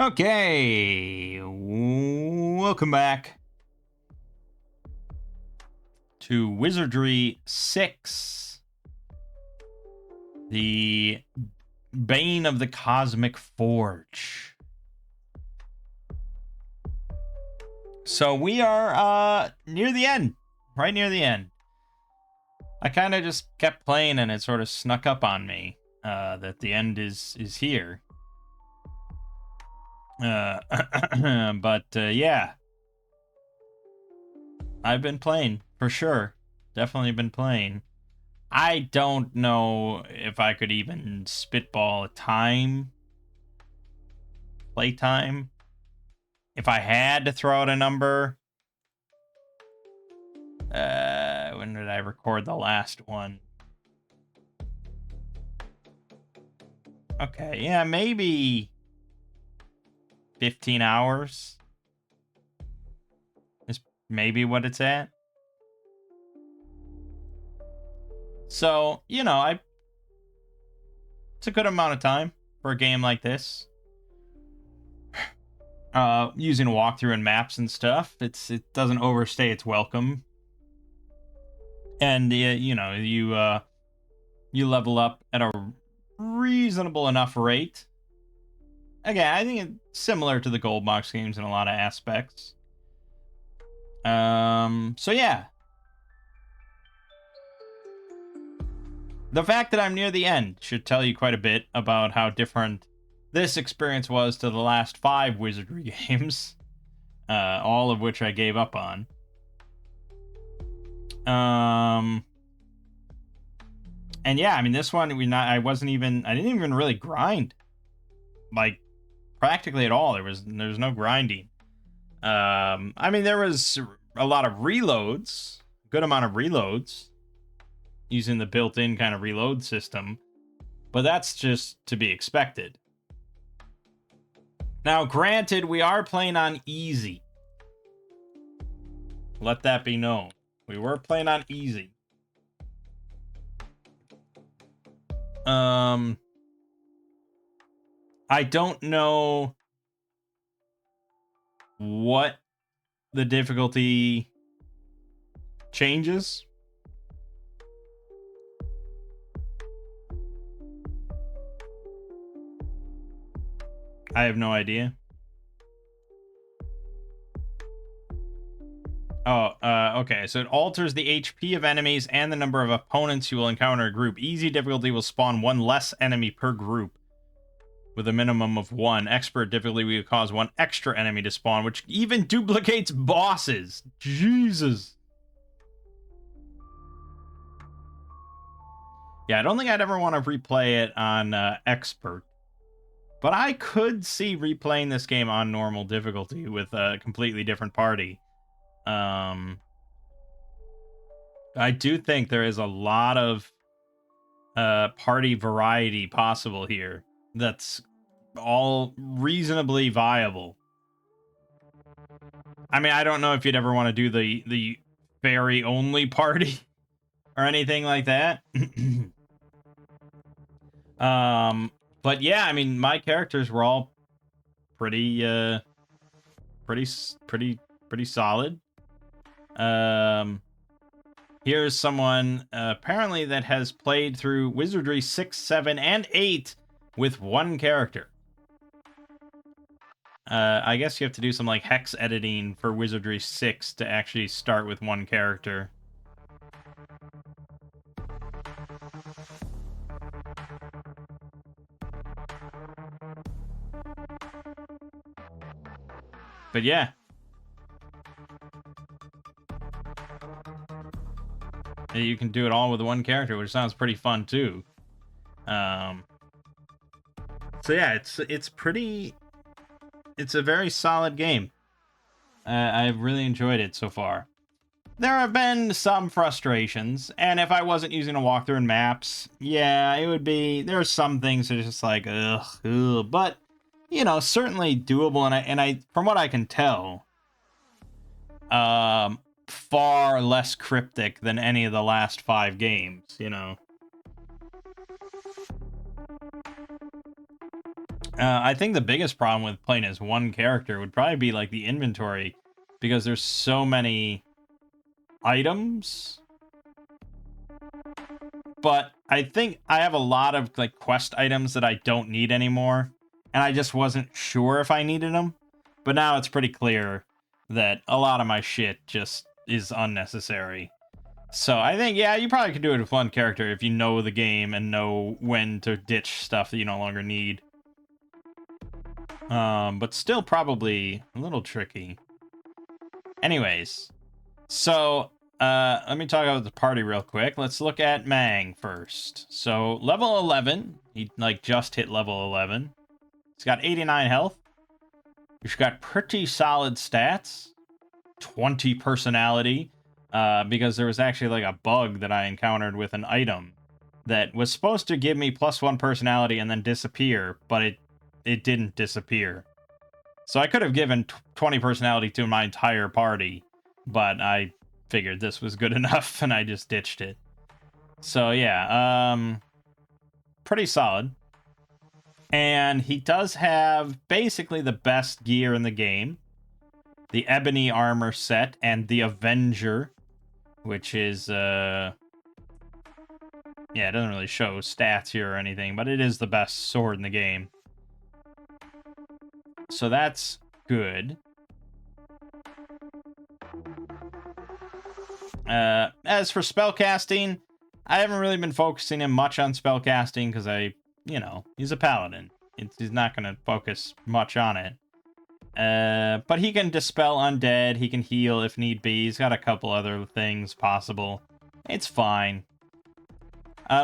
Okay, welcome back to Wizardry 6, the Bane of the Cosmic Forge. So we are near the end, right near the end. I kind of just kept playing and it sort of snuck up on me that the end is here. But yeah, I've been playing for sure. Definitely been playing. I don't know if I could even spitball a playtime. If I had to throw out a number, when did I record the last one? Okay, yeah, maybe 15 hours is maybe what it's at. So, it's a good amount of time for a game like this. Using walkthrough and maps and stuff, it doesn't overstay its welcome. And you level up at a reasonable enough rate. Again, I think it's similar to the gold box games in a lot of aspects. So yeah. The fact that I'm near the end should tell you quite a bit about how different this experience was to the last 5 Wizardry games. All of which I gave up on. And yeah, I mean, this one, I didn't even really grind. Like, practically at all. There was no grinding. I mean, there was a lot of reloads, good amount of reloads, using the built-in kind of reload system, but that's just to be expected. Now, granted, we are playing on easy. Let that be known. We were playing on easy. I don't know what the difficulty changes. I have no idea. Okay. So it alters the HP of enemies and the number of opponents you will encounter in a group. Easy difficulty will spawn 1 less enemy per group, with a minimum of 1. Expert difficulty will cause 1 extra enemy to spawn, which even duplicates bosses. Jesus. Yeah, I don't think I'd ever want to replay it on expert. But I could see replaying this game on normal difficulty with a completely different party. I do think there is a lot of party variety possible here that's all reasonably viable. I mean, I don't know if you'd ever want to do the fairy only party or anything like that. But yeah, I mean, my characters were all pretty solid. Here's someone apparently that has played through Wizardry 6, 7, and 8 with 1 character. I guess you have to do some like hex editing for Wizardry 6 to actually start with 1 character. But yeah. You can do it all with 1 character, which sounds pretty fun too. So yeah, it's a very solid game. I've really enjoyed it so far. There have been some frustrations, and if I wasn't using a walkthrough and maps, yeah, it would be. There are some things that are just like ugh, but certainly doable. And I, from what I can tell, far less cryptic than any of the last 5 games. I think the biggest problem with playing as one character would probably be like the inventory, because there's so many items. But I think I have a lot of like quest items that I don't need anymore, and I just wasn't sure if I needed them. But now it's pretty clear that a lot of my shit just is unnecessary. So I think, yeah, you probably could do it with one character if you know the game and know when to ditch stuff that you no longer need. But still probably a little tricky. Anyways, so let me talk about the party real quick. Let's look at Mangg first. So level 11, he like just hit level 11. He's got 89 health. He's got pretty solid stats. 20 personality. Because there was actually like a bug that I encountered with an item that was supposed to give me +1 personality and then disappear, but it didn't disappear. So I could have given 20 personality to my entire party, but I figured this was good enough and I just ditched it. So yeah, pretty solid. And he does have basically the best gear in the game. The Ebony armor set and the Avenger, which is, yeah, it doesn't really show stats here or anything, but it is the best sword in the game. So that's good. As for spellcasting, I haven't really been focusing him much on spellcasting because he's a paladin. He's not going to focus much on it. But he can dispel undead, he can heal if need be. He's got a couple other things possible. It's fine.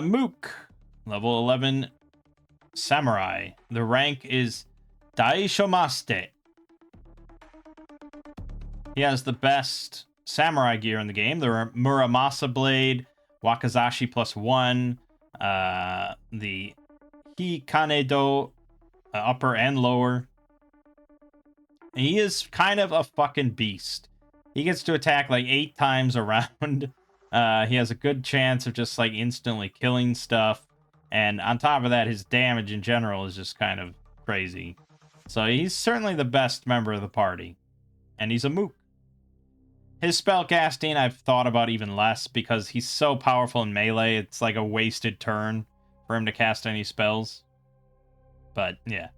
Mook, level 11 samurai. The rank is Daishomaste. He has the best samurai gear in the game. The Muramasa blade, Wakazashi +1, the Hikanedo, upper and lower. He is kind of a fucking beast. He gets to attack like 8 times around. He has a good chance of just like instantly killing stuff. And on top of that, his damage in general is just kind of crazy. So he's certainly the best member of the party. And he's a mook. His spellcasting I've thought about even less because he's so powerful in melee, it's like a wasted turn for him to cast any spells. But yeah.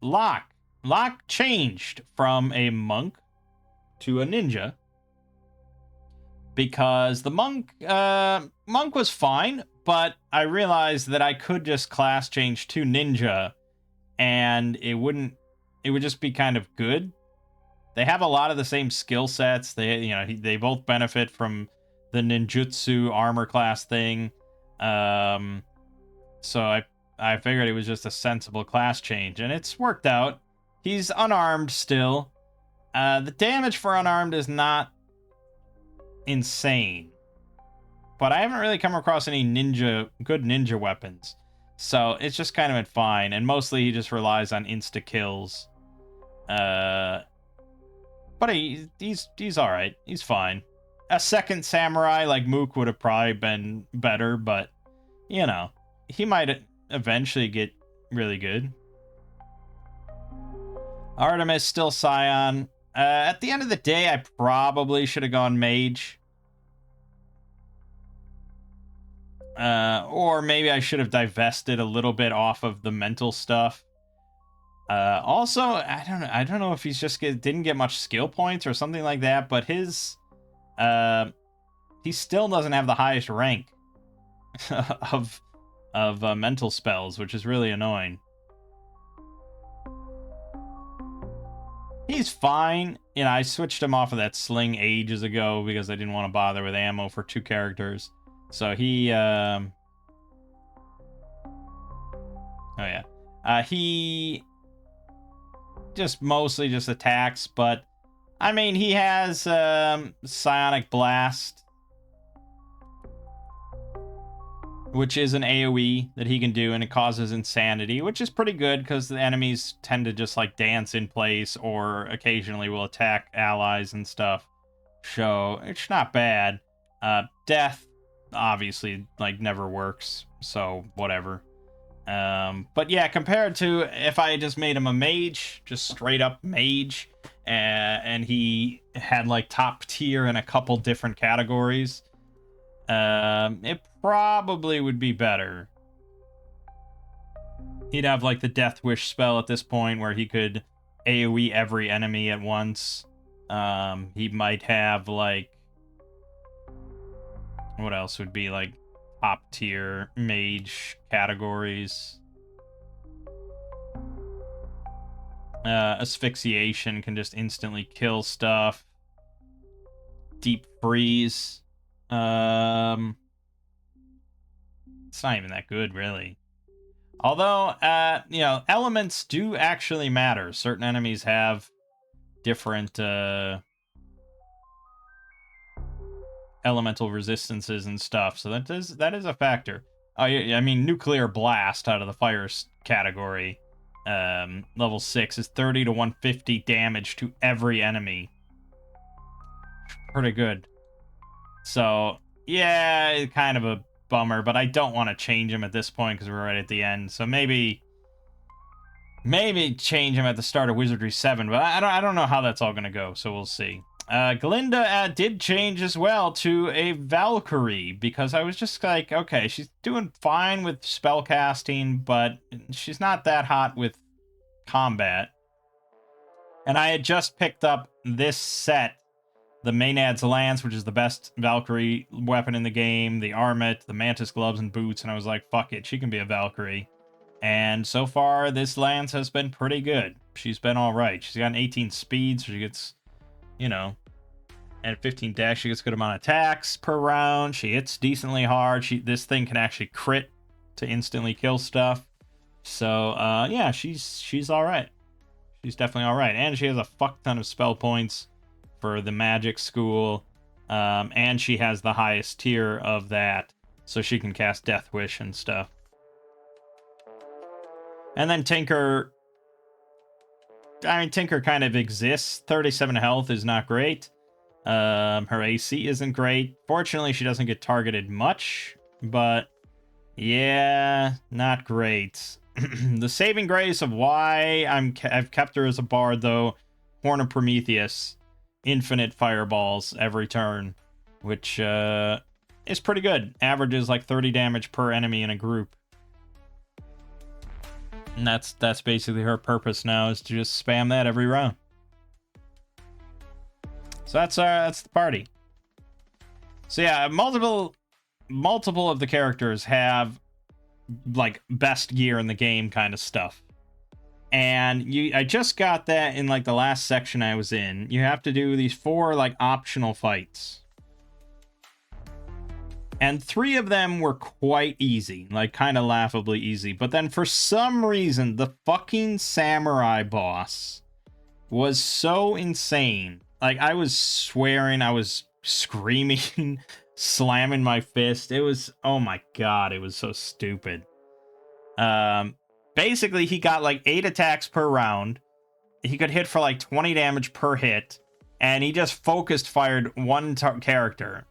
Locke. Locke changed from a monk to a ninja because the monk was fine, but I realized that I could just class change to ninja and it would just be kind of good. They have a lot of the same skill sets. They both benefit from the ninjutsu armor class thing. So I figured it was just a sensible class change, and it's worked out. He's unarmed still. The damage for unarmed is not insane, but I haven't really come across any good ninja weapons. So it's just kind of fine, and mostly he just relies on insta kills. But he's all right. He's fine. A second samurai like Mook would have probably been better, but he might eventually get really good. Artemis still Scion. At the end of the day, I probably should have gone mage. Or maybe I should have divested a little bit off of the mental stuff. Also, I don't know if he's just didn't get much skill points or something like that, but he still doesn't have the highest rank of mental spells, which is really annoying. He's fine. I switched him off of that sling ages ago because I didn't want to bother with ammo for 2 characters. So he he just mostly just attacks, but I mean, he has Psionic Blast, which is an AoE that he can do, and it causes insanity, which is pretty good because the enemies tend to just like dance in place or occasionally will attack allies and stuff. So it's not bad. Death obviously like never works, so whatever. But yeah, compared to if I just made him a mage, just straight up mage, and he had like top tier in a couple different categories, it probably would be better. He'd have like the Death Wish spell at this point where he could AoE every enemy at once. He might have like, what else would be like top tier mage categories? Asphyxiation can just instantly kill stuff. Deep freeze. It's not even that good, really. Although, elements do actually matter. Certain enemies have different elemental resistances and stuff, so that is a factor. Oh, yeah, I mean, nuclear blast out of the fire category, level 6 is 30 to 150 damage to every enemy. Pretty good. So yeah, kind of a bummer, but I don't want to change him at this point because we're right at the end. So maybe change him at the start of Wizardry 7, but I don't know how that's all gonna go. So we'll see. Glinda did change as well to a Valkyrie because I was just like, okay, she's doing fine with spellcasting, but she's not that hot with combat. And I had just picked up this set, the Maenad's Lance, which is the best Valkyrie weapon in the game, the Armet, the Mantis gloves and boots, and I was like, fuck it, she can be a Valkyrie. And so far, this Lance has been pretty good. She's been alright. She's got an 18 speed, so she gets, and 15 dash, she gets a good amount of attacks per round. She hits decently hard. This thing can actually crit to instantly kill stuff. So, yeah, she's alright. She's definitely alright. And she has a fuck ton of spell points for the magic school. And she has the highest tier of that, so she can cast Death Wish and stuff. And then Tinker kind of exists. 37 health is not great. Her AC isn't great. Fortunately, she doesn't get targeted much, but yeah, not great. The saving grace of why I've kept her as a bard, though, Horn of Prometheus, infinite fireballs every turn, which is pretty good. Averages like 30 damage per enemy in a group. And that's basically her purpose now, is to just spam that every round. So that's the party. So yeah, multiple of the characters have like best gear in the game kind of stuff. And I just got that in like the last section I was in. You have to do these 4 like optional fights. And 3 of them were quite easy, like kind of laughably easy. But then for some reason, the fucking samurai boss was so insane. Like, I was swearing, I was screaming, slamming my fist. It was, oh my god, it was so stupid. Basically, he got like 8 attacks per round. He could hit for like 20 damage per hit. And he just focused fired one character.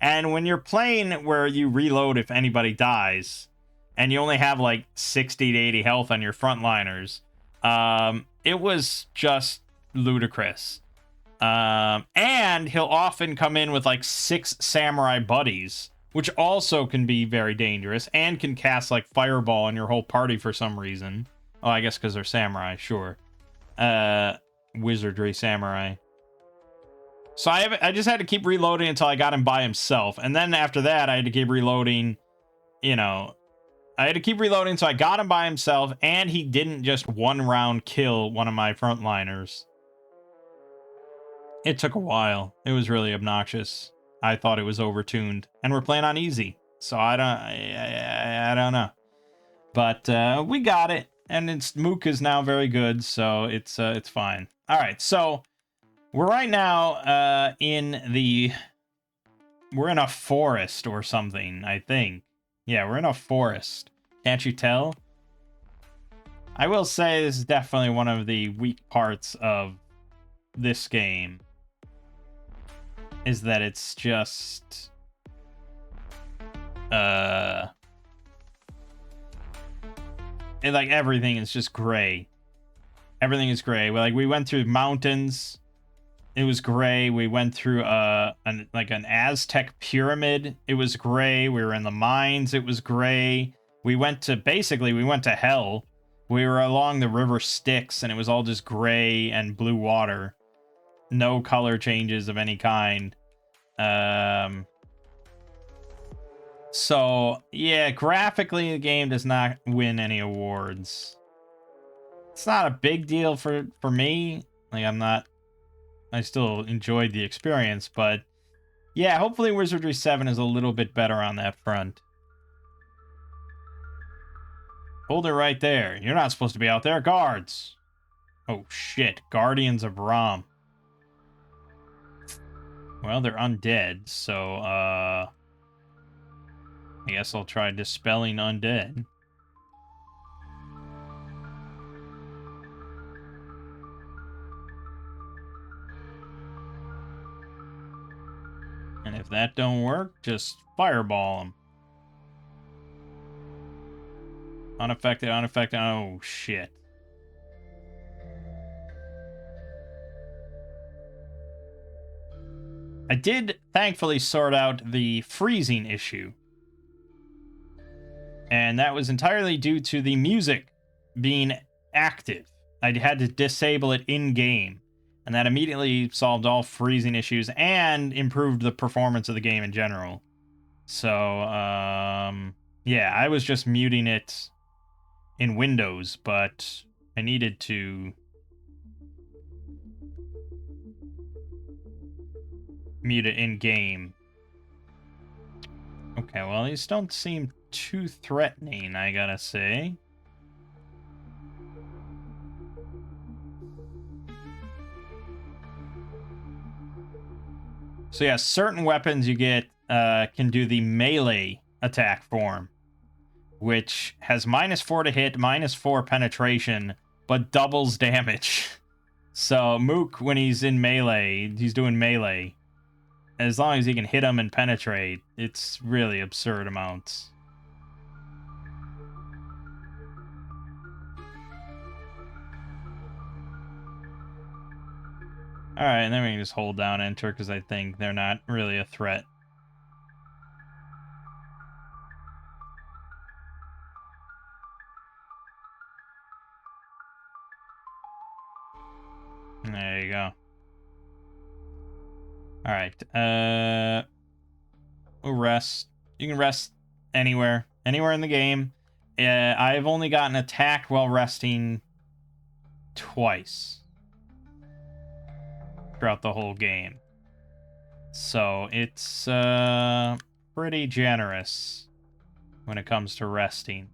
And when you're playing where you reload if anybody dies, and you only have like 60 to 80 health on your frontliners, it was just ludicrous. And he'll often come in with like 6 samurai buddies, which also can be very dangerous, and can cast like fireball on your whole party for some reason. Oh, I guess because they're samurai, sure. Wizardry samurai. So I just had to keep reloading until I got him by himself. And then after that, I had to keep reloading, I had to keep reloading, so I got him by himself, and he didn't just one round kill one of my frontliners. It took a while. It was really obnoxious. I thought it was overtuned. And we're playing on easy. So I don't know. But we got it. And Mook is now very good, so it's fine. Alright, so we're right now we're in a forest or something, I think. Yeah, we're in a forest. Can't you tell? I will say this is definitely one of the weak parts of this game. Is that it's just... like everything is just gray. Everything is gray. Like we went through mountains. It was gray. We went through an Aztec pyramid. It was gray. We were in the mines. It was gray. We went to hell. We were along the river Styx, and it was all just gray and blue water. No color changes of any kind. So yeah, graphically the game does not win any awards. It's not a big deal for me. Like I still enjoyed the experience, but yeah, hopefully Wizardry 7 is a little bit better on that front. Hold it right there. You're not supposed to be out there. Guards. Oh shit, Guardians of Rom. Well, they're undead, so I guess I'll try dispelling undead. And if that don't work, just fireball them. Unaffected, unaffected. Oh, shit. I did, thankfully, sort out the freezing issue. And that was entirely due to the music being active. I had to disable it in-game. And that immediately solved all freezing issues and improved the performance of the game in general. So, yeah, I was just muting it in Windows, but I needed to mute it in-game. Okay, well, these don't seem too threatening, I gotta say. So yeah, certain weapons you get can do the melee attack form, which has -4 to hit, -4 penetration, but doubles damage. So Mook, when he's in melee, he's doing melee. As long as he can hit him and penetrate, it's really absurd amounts. Alright, and then we can just hold down enter because I think they're not really a threat. There you go. Alright, we'll rest. You can rest anywhere. Anywhere in the game. I've only gotten attacked while resting twice throughout the whole game. So it's pretty generous when it comes to resting.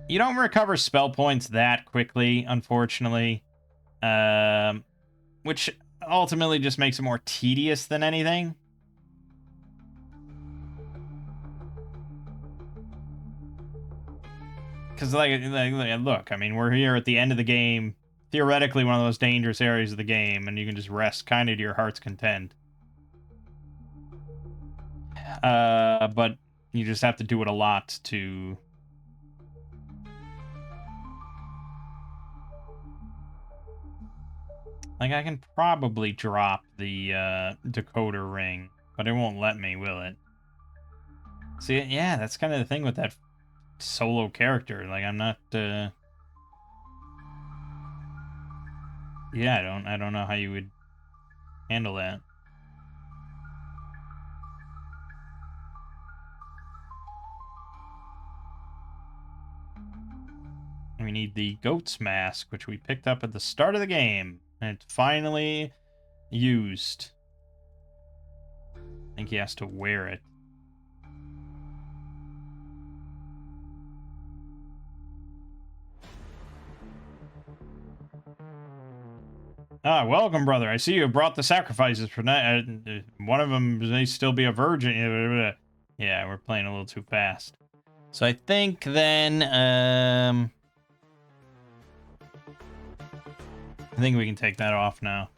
You don't recover spell points that quickly, unfortunately, which ultimately just makes it more tedious than anything. Because, look, I mean, we're here at the end of the game, theoretically one of the most dangerous areas of the game, and you can just rest kind of to your heart's content. But you just have to do it a lot to... Like, I can probably drop the decoder ring, but it won't let me, will it? See, yeah, that's kind of the thing with that solo character. Like, I'm not... Yeah, I don't know how you would handle that. We need the goat's mask, which we picked up at the start of the game. And it's finally used. I think he has to wear it. Ah, welcome, brother. I see you have brought the sacrifices for night. One of them may still be a virgin. Yeah, we're playing a little too fast. So I think then, I think we can take that off now.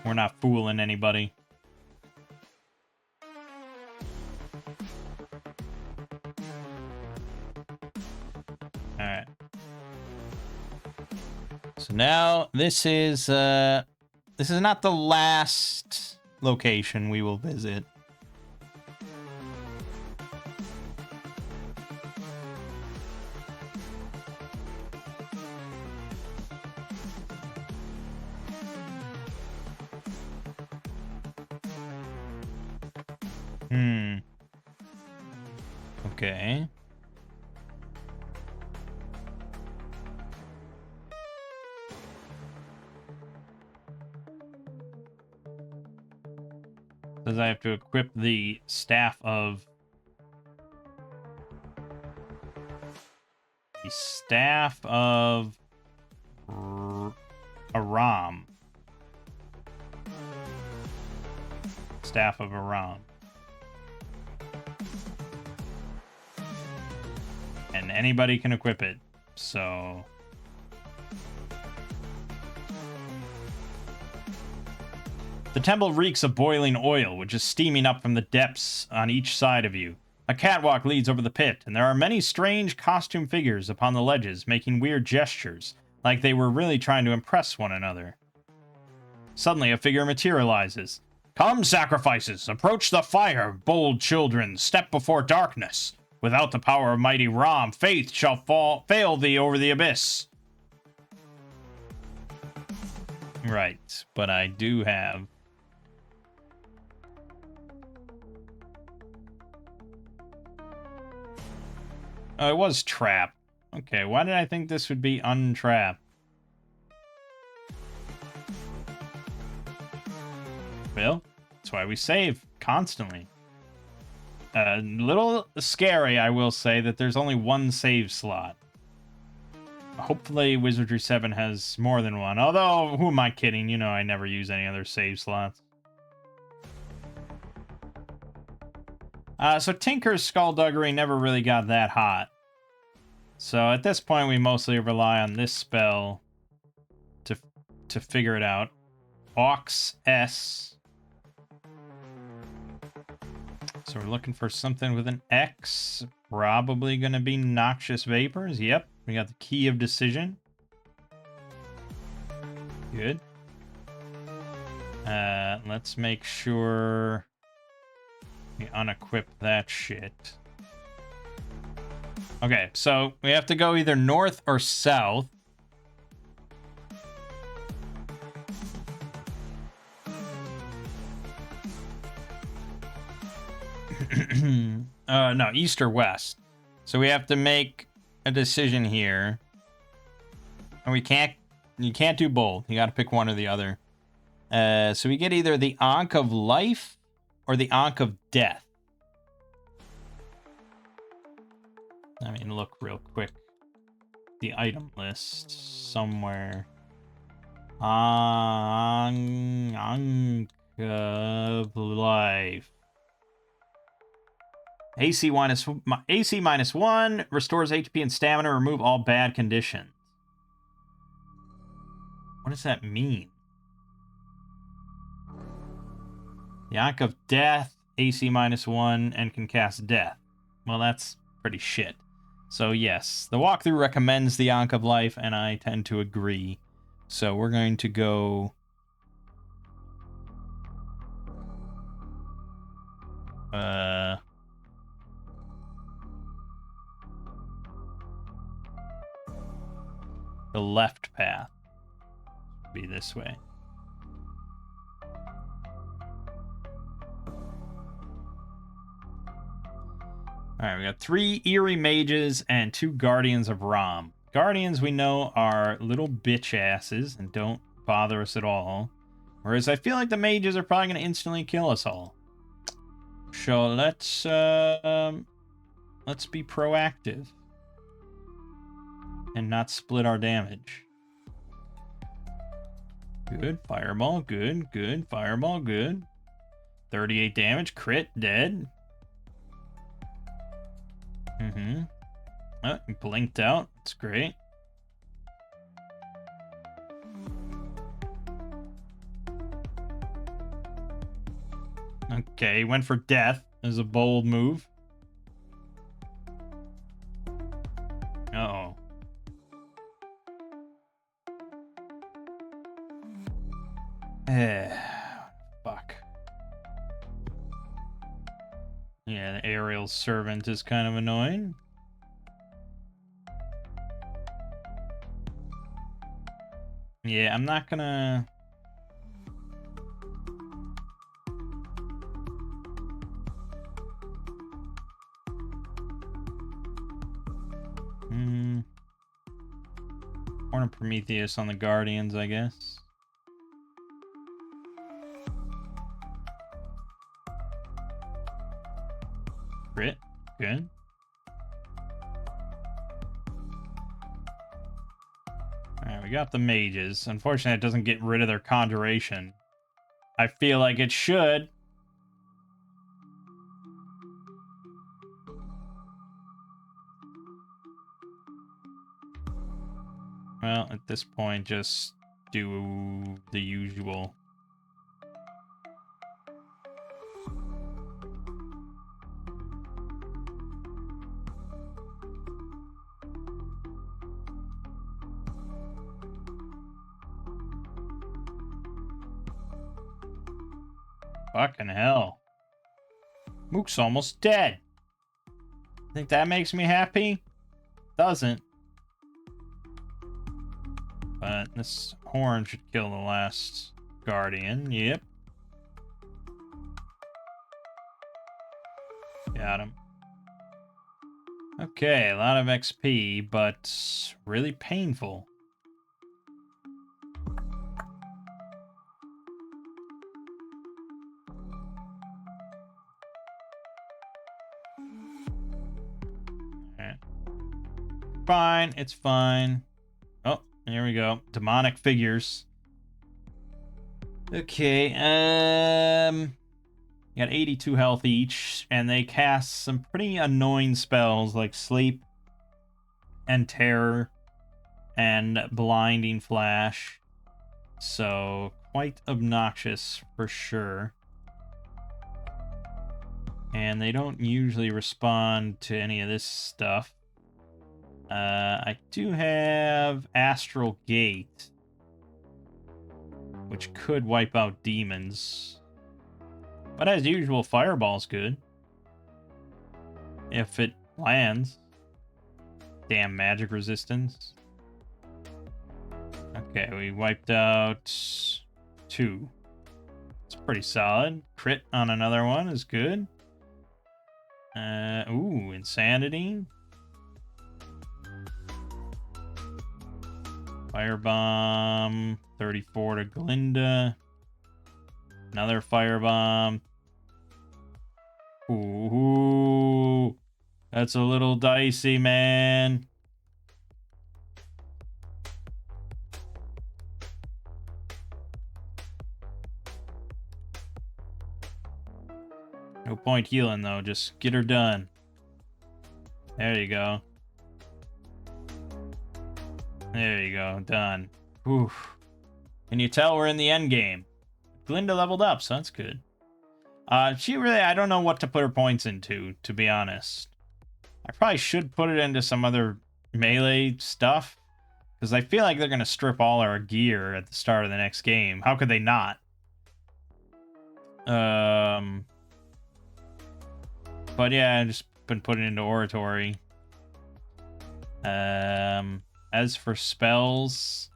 We're not fooling anybody. So now this is not the last location we will visit. Okay. Says I have to equip the staff of Aram. Staff of Aram. And anybody can equip it. So the temple reeks of boiling oil, which is steaming up from the depths on each side of you. A catwalk leads over the pit, and there are many strange costume figures upon the ledges, making weird gestures, like they were really trying to impress one another. Suddenly, a figure materializes. Come, sacrifices! Approach the fire, bold children! Step before darkness! Without the power of mighty Ram, faith shall fail thee over the abyss. Right, but I do have... Oh, it was trap. Okay, why did I think this would be untrap? Well, that's why we save constantly. A little scary, I will say, that there's only one save slot. Hopefully Wizardry 7 has more than one. Although, who am I kidding? You know I never use any other save slots. So Tinker's Skullduggery never really got that hot. So at this point, we mostly rely on this spell to figure it out. Aux S. So we're looking for something with an X. Probably going to be Noxious Vapors. Yep, we got the Key of Decision. Good. Let's make sure we unequip that shit. Okay, so we have to go either north or south. No, east or west. So we have to make a decision here. And you can't do both. You got to pick one or the other. So we get either the Ankh of Life or the Ankh of Death. I mean, look real quick. The item list somewhere. Ankh of Life. AC -1, restores HP and stamina, remove all bad conditions. What does that mean? The Ankh of Death, AC -1, and can cast Death. Well, that's pretty shit. So yes, the walkthrough recommends the Ankh of Life, and I tend to agree. So we're going to go... the left path. Be this way. Alright, we got 3 Eerie Mages and 2 Guardians of Ram. Guardians we know are little bitch asses and don't bother us at all. Whereas I feel like the mages are probably going to instantly kill us all. So let's be proactive. And not split our damage. Good. Fireball. Good. Good. Fireball. Good. 38 damage. Crit. Dead. Mm-hmm. Oh, blinked out. That's great. Okay, went for death as a bold move. Uh-oh. Fuck. Yeah, the aerial servant is kind of annoying. Yeah, I'm not gonna... Horn of Prometheus on the Guardians, I guess. Crit. Good. Alright, we got the mages. Unfortunately, it doesn't get rid of their conjuration. I feel like it should. Well, at this point, just do the usual. Fucking hell. Mook's almost dead. Think that makes me happy? Doesn't. But this horn should kill the last guardian. Yep. Got him. Okay, a lot of XP, but really painful. Alright. Fine, it's fine. Oh, here we go. Demonic figures. Okay, you got 82 health each, and they cast some pretty annoying spells like Sleep and Terror and Blinding Flash. So, quite obnoxious for sure. And they don't usually respond to any of this stuff. I do have Astral Gate, which could wipe out demons. But as usual, Fireball's good. If it lands. Damn magic resistance. Okay, we wiped out 2. It's pretty solid. Crit on another one is good. Ooh, Insanity. Firebomb. 34 to Glinda. Another Firebomb. Ooh. That's a little dicey, man. No point healing, though. Just get her done. There you go. There you go. Done. Whew. Can you tell we're in the end game? Glinda leveled up, so that's good. She really... I don't know what to put her points into, to be honest. I probably should put it into some other melee stuff. Because I feel like they're going to strip all our gear at the start of the next game. How could they not? But yeah, I've just been putting into Oratory. As for spells...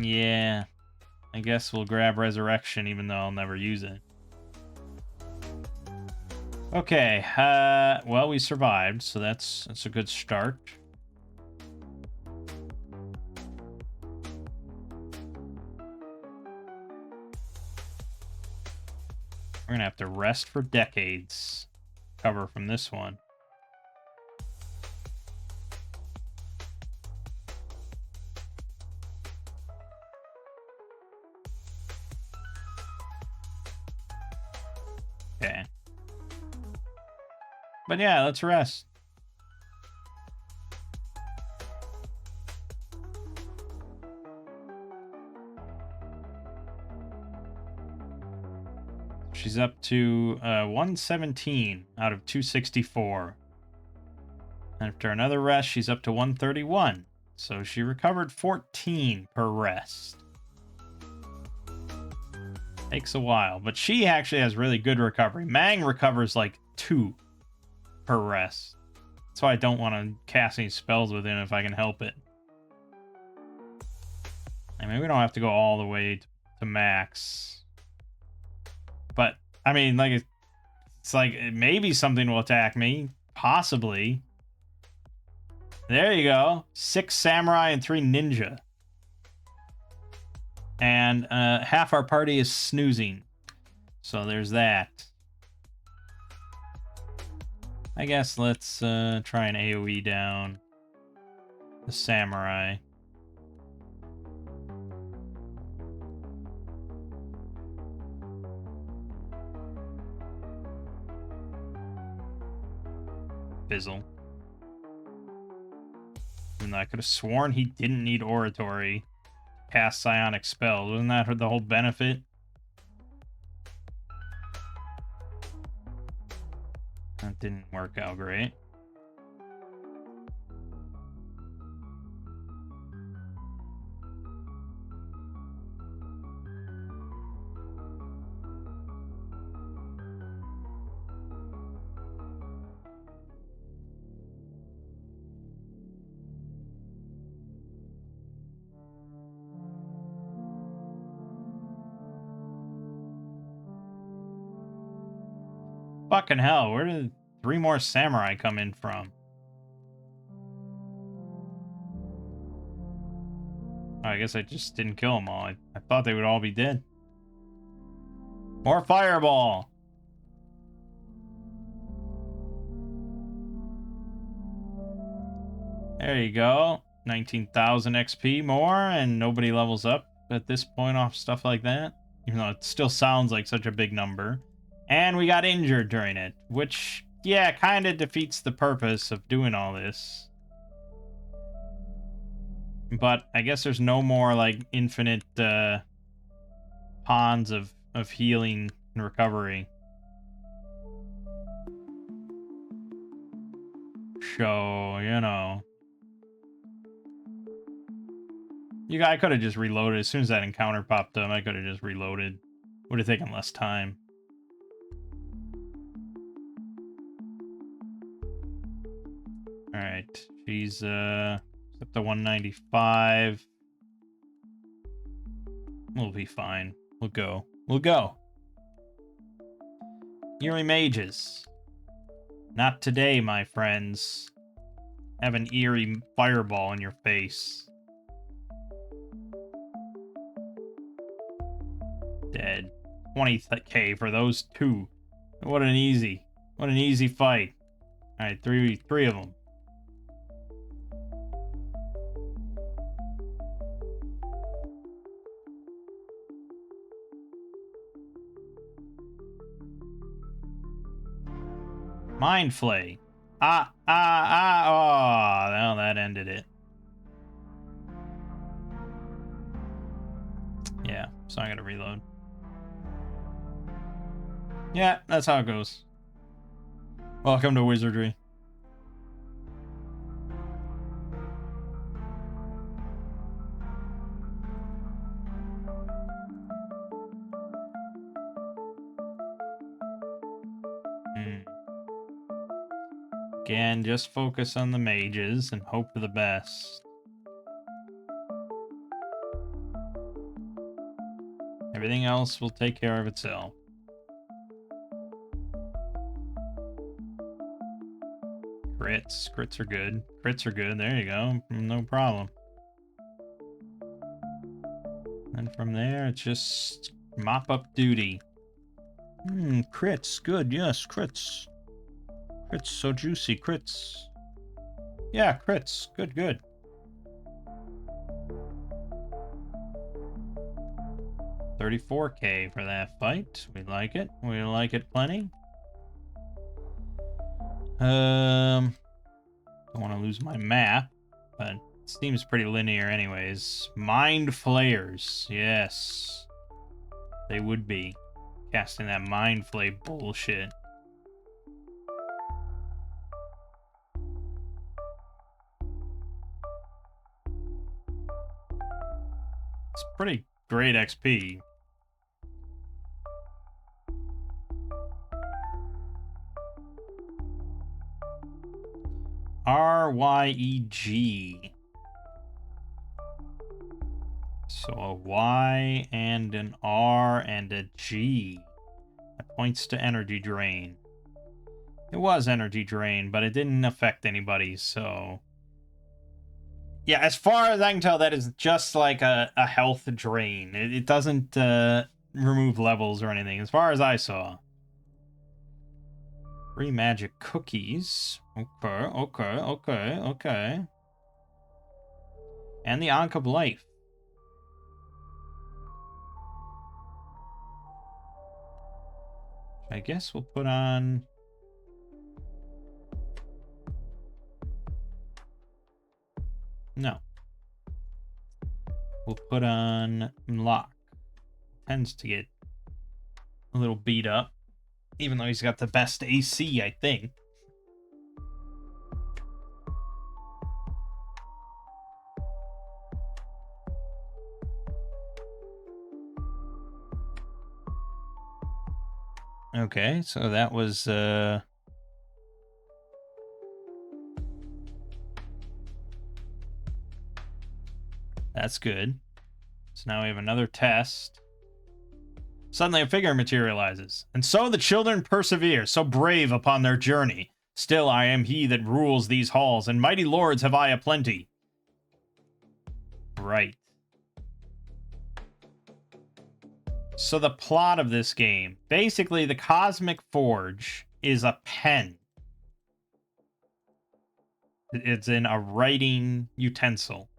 Yeah. I guess we'll grab Resurrection, even though I'll never use it. Okay, well, we survived, so that's a good start. We're gonna have to rest for decades. Cover from this one. Okay. But yeah, let's rest. She's up to 117 out of 264. After another rest, she's up to 131. So she recovered 14 per rest. Takes a while, but she actually has really good recovery. Mangg recovers like 2 per rest. That's why I don't want to cast any spells with him if I can help it. I mean, we don't have to go all the way to max. But, I mean, like, it's like maybe something will attack me. Possibly. There you go. 6 samurai and 3 ninja. And half our party is snoozing. So there's that. I guess let's try an AoE down the samurai. Fizzle. And I could have sworn he didn't need oratory to cast psionic spells. Wasn't that the whole benefit? That didn't work out great. Fucking hell, where did 3 more samurai come in from? Oh, I guess I just didn't kill them all. I thought they would all be dead. More fireball! There you go. 19,000 XP more, and nobody levels up at this point off stuff like that. Even though it still sounds like such a big number. And we got injured during it, which, yeah, kind of defeats the purpose of doing all this. But I guess there's no more, like, infinite ponds of healing and recovery. So, you know. I could have just reloaded. As soon as that encounter popped up, I could have just reloaded. Would have taken less time. Alright. She's, up to 195. We'll be fine. We'll go. We'll go. Eerie mages. Not today, my friends. Have an eerie fireball in your face. Dead. 20k for those 2. What an easy fight. Alright, three of them. Mind Flay. Oh, well, that ended it. Yeah, so I gotta reload. Yeah, that's how it goes. Welcome to Wizardry. Again, just focus on the mages and hope for the best. Everything else will take care of itself. Crits are good. Crits are good. There you go. No problem. And from there, it's just mop up duty. Crits. Good. Yes, crits. Crits. So juicy. Crits. Yeah, crits. Good. $34k for that fight. We like it. We like it plenty. Don't want to lose my map, but it seems pretty linear anyways. Mind Flayers. Yes. They would be. Casting that Mind Flay bullshit. It's pretty great XP. R-Y-E-G. So a Y and an R and a G. That points to energy drain. It was energy drain, but it didn't affect anybody, so... Yeah, as far as I can tell, that is just like a health drain. It doesn't remove levels or anything, as far as I saw. 3 magic cookies. Okay. And the Ankh of Life. I guess we'll put on... No. We'll put on Lock. Tends to get a little beat up, even though he's got the best AC, I think. Okay, so that was that's good. So now we have another test. Suddenly a figure materializes. And so the children persevere, so brave upon their journey. Still I am he that rules these halls, and mighty lords have I aplenty. Right. So the plot of this game, basically the Cosmic Forge is a pen. It's in a writing utensil.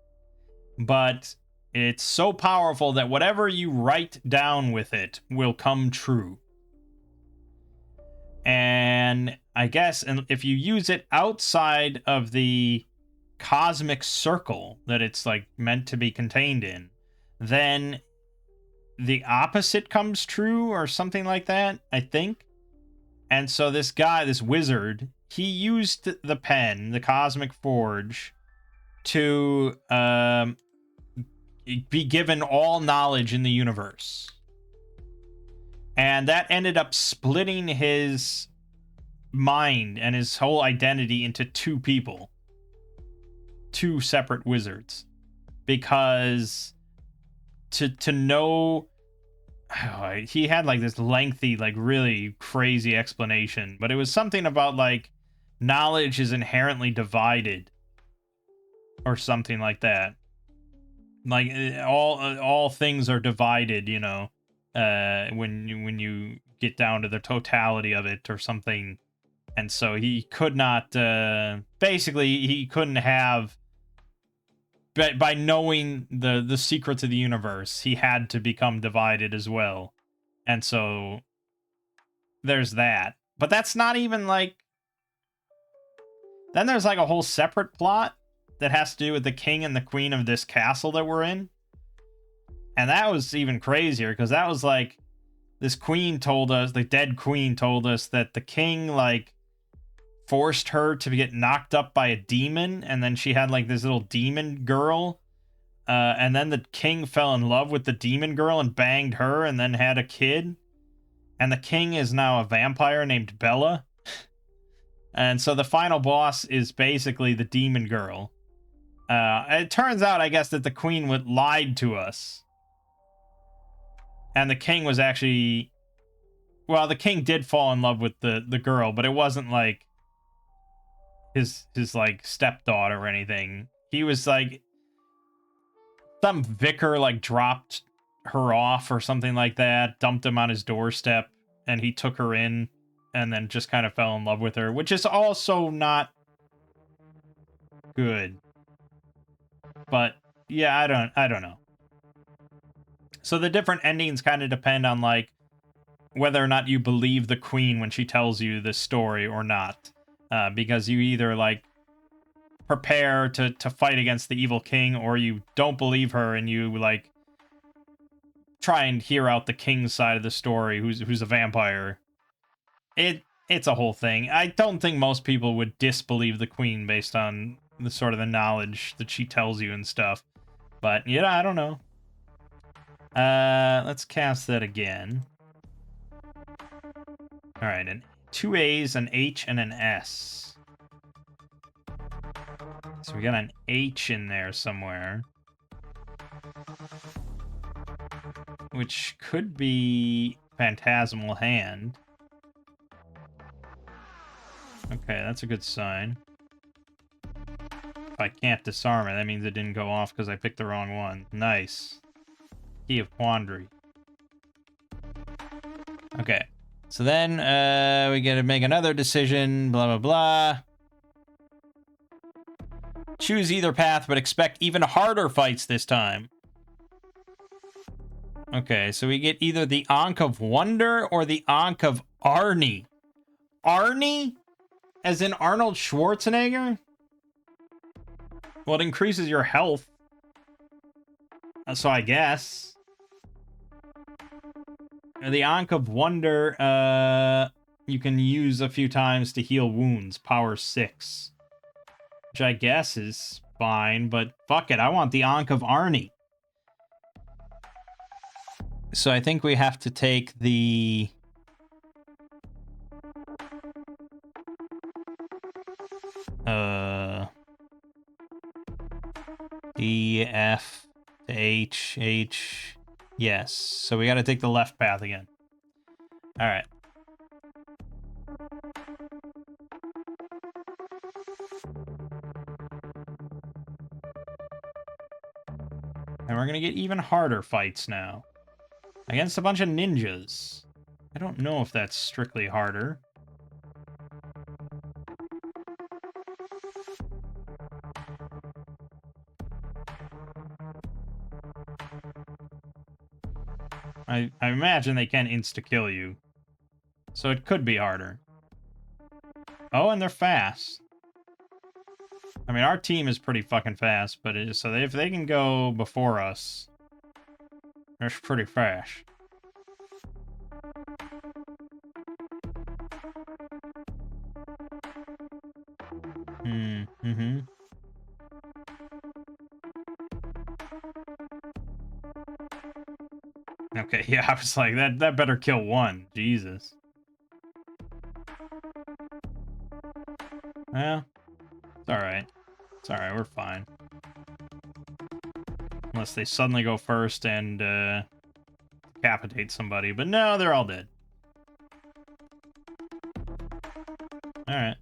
But it's so powerful that whatever you write down with it will come true. And I guess if you use it outside of the cosmic circle that it's like meant to be contained in, then the opposite comes true or something like that, I think. And so this guy, this wizard, he used the pen, the Cosmic Forge, to be given all knowledge in the universe. And that ended up splitting his mind and his whole identity into 2 people. 2 separate wizards. Because to know... he had like this lengthy, like really crazy explanation. But it was something about like knowledge is inherently divided. Or something like that. Like all things are divided, you know, when you get down to the totality of it or something. And so he could not basically he couldn't have, by knowing the secrets of the universe, he had to become divided as well. And so there's that. But that's not even like... Then there's like a whole separate plot that has to do with the king and the queen of this castle that we're in. And that was even crazier, because that was like, this queen told us, the dead queen told us that the king, like, forced her to get knocked up by a demon, and then she had, like, this little demon girl, and then the king fell in love with the demon girl and banged her, and then had a kid. And the king is now a vampire named Bella. And so the final boss is basically the demon girl. It turns out, I guess, that the queen lied to us. And the king was actually... Well, the king did fall in love with the girl, but it wasn't, like, his like, stepdaughter or anything. He was, like... Some vicar, like, dropped her off or something like that, dumped him on his doorstep, and he took her in, and then just kind of fell in love with her, which is also not good. But yeah, I don't know. So the different endings kind of depend on like whether or not you believe the queen when she tells you this story or not, because you either like prepare to fight against the evil king, or you don't believe her and you like try and hear out the king's side of the story, who's a vampire. It's a whole thing. I don't think most people would disbelieve the queen based on the sort of the knowledge that she tells you and stuff. But yeah, I don't know. Let's cast that again. All right, and 2 A's, an H, and an S. So we got an H in there somewhere. Which could be Phantasmal Hand. Okay, that's a good sign. If I can't disarm it, that means it didn't go off because I picked the wrong one. Nice. Key of Quandary. Okay. So then, we gotta make another decision, blah, blah, blah. Choose either path, but expect even harder fights this time. Okay, so we get either the Ankh of Wonder or the Ankh of Arnie. Arnie? As in Arnold Schwarzenegger? Well, it increases your health. So I guess. The Ankh of Wonder, you can use a few times to heal wounds. Power 6. Which I guess is fine, but fuck it. I want the Ankh of Arnie. So I think we have to take the... D, F, H, H... Yes, so we gotta take the left path again. Alright. And we're gonna get even harder fights now. Against a bunch of ninjas. I don't know if that's strictly harder. I imagine they can insta-kill you. So it could be harder. Oh, and they're fast. I mean, our team is pretty fucking fast, but so if they can go before us, they're pretty fast. Mm-hmm. Okay, yeah, I was like, that better kill one. Jesus. Well, it's alright. It's alright, we're fine. Unless they suddenly go first and, decapitate somebody. But no, they're all dead. Alright.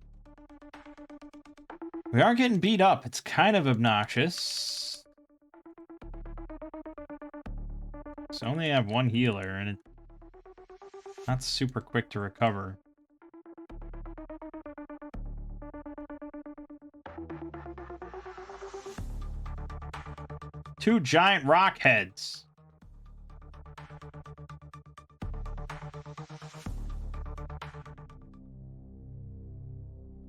We are getting beat up. It's kind of obnoxious. So only have one healer, and it's not super quick to recover. Two giant rock heads.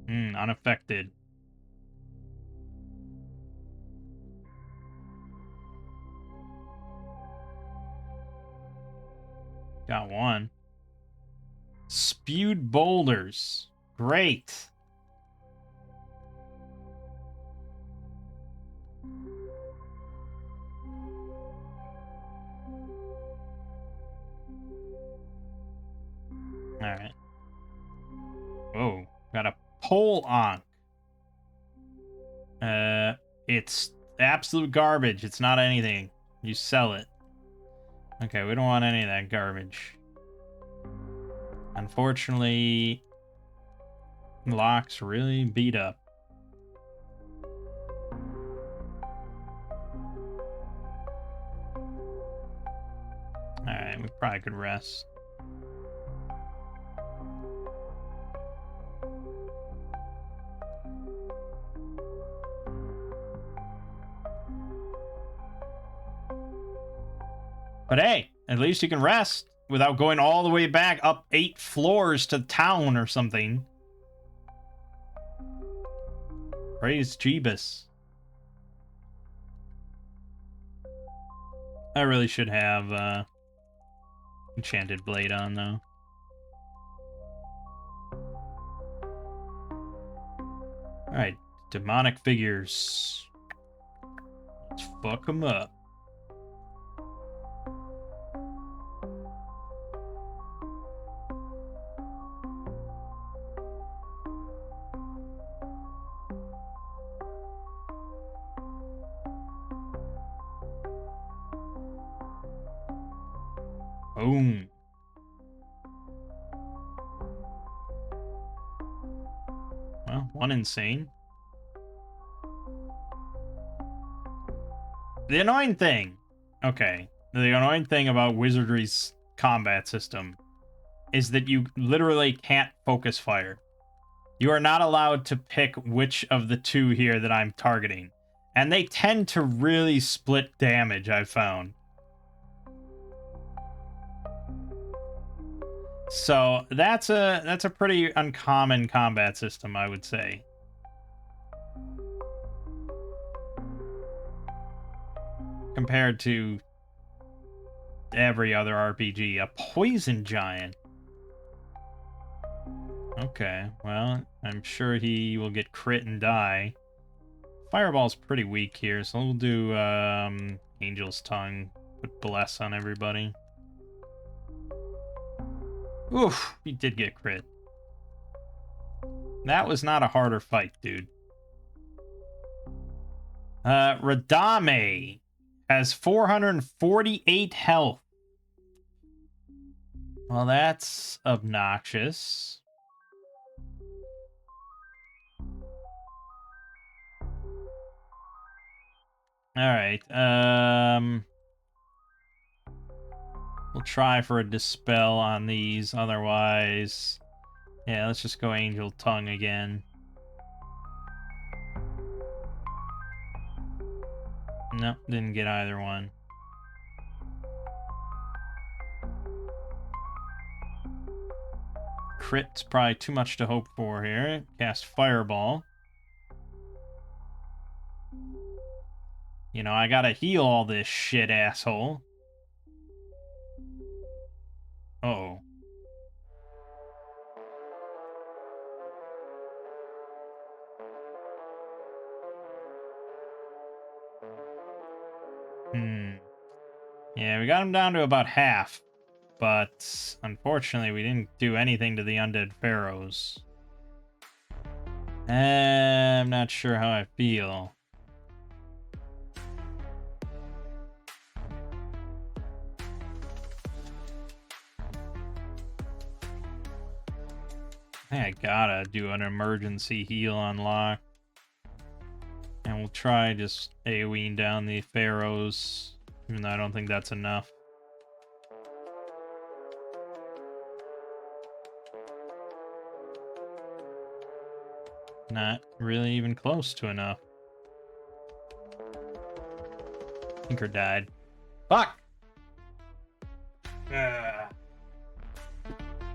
Unaffected. Got one. Spewed boulders. Great. Alright. Whoa. Got a pole ankh. It's absolute garbage. It's not anything. You sell it. Okay, we don't want any of that garbage. Unfortunately, Locke's really beat up. Alright, we probably could rest. But hey, at least you can rest without going all the way back up 8 floors to town or something. Praise Jeebus. I really should have Enchanted Blade on, though. Alright, demonic figures. Let's fuck them up. Boom. Well, one insane. The annoying thing. Okay. The annoying thing about Wizardry's combat system is that you literally can't focus fire. You are not allowed to pick which of the two here that I'm targeting. And they tend to really split damage, I've found. So that's a pretty uncommon combat system, I would say. Compared to every other RPG. A poison giant. Okay, well, I'm sure he will get crit and die. Fireball's pretty weak here, so we'll do Angel's Tongue. Put Bless on everybody. Oof, he did get crit. That was not a harder fight, dude. Radame has 448 health. Well, that's obnoxious. Alright, we'll try for a Dispel on these, otherwise... Yeah, let's just go Angel Tongue again. Nope, didn't get either one. Crit's probably too much to hope for here. Cast Fireball. You know, I gotta heal all this shit, asshole. Uh-oh. Yeah, we got him down to about half. But, unfortunately, we didn't do anything to the Undead Pharaohs. I'm not sure how I feel. I think I gotta do an emergency heal on Locke. And we'll try just AoEing down the Pharaohs, even though I don't think that's enough. Not really even close to enough. Tinker died. Fuck!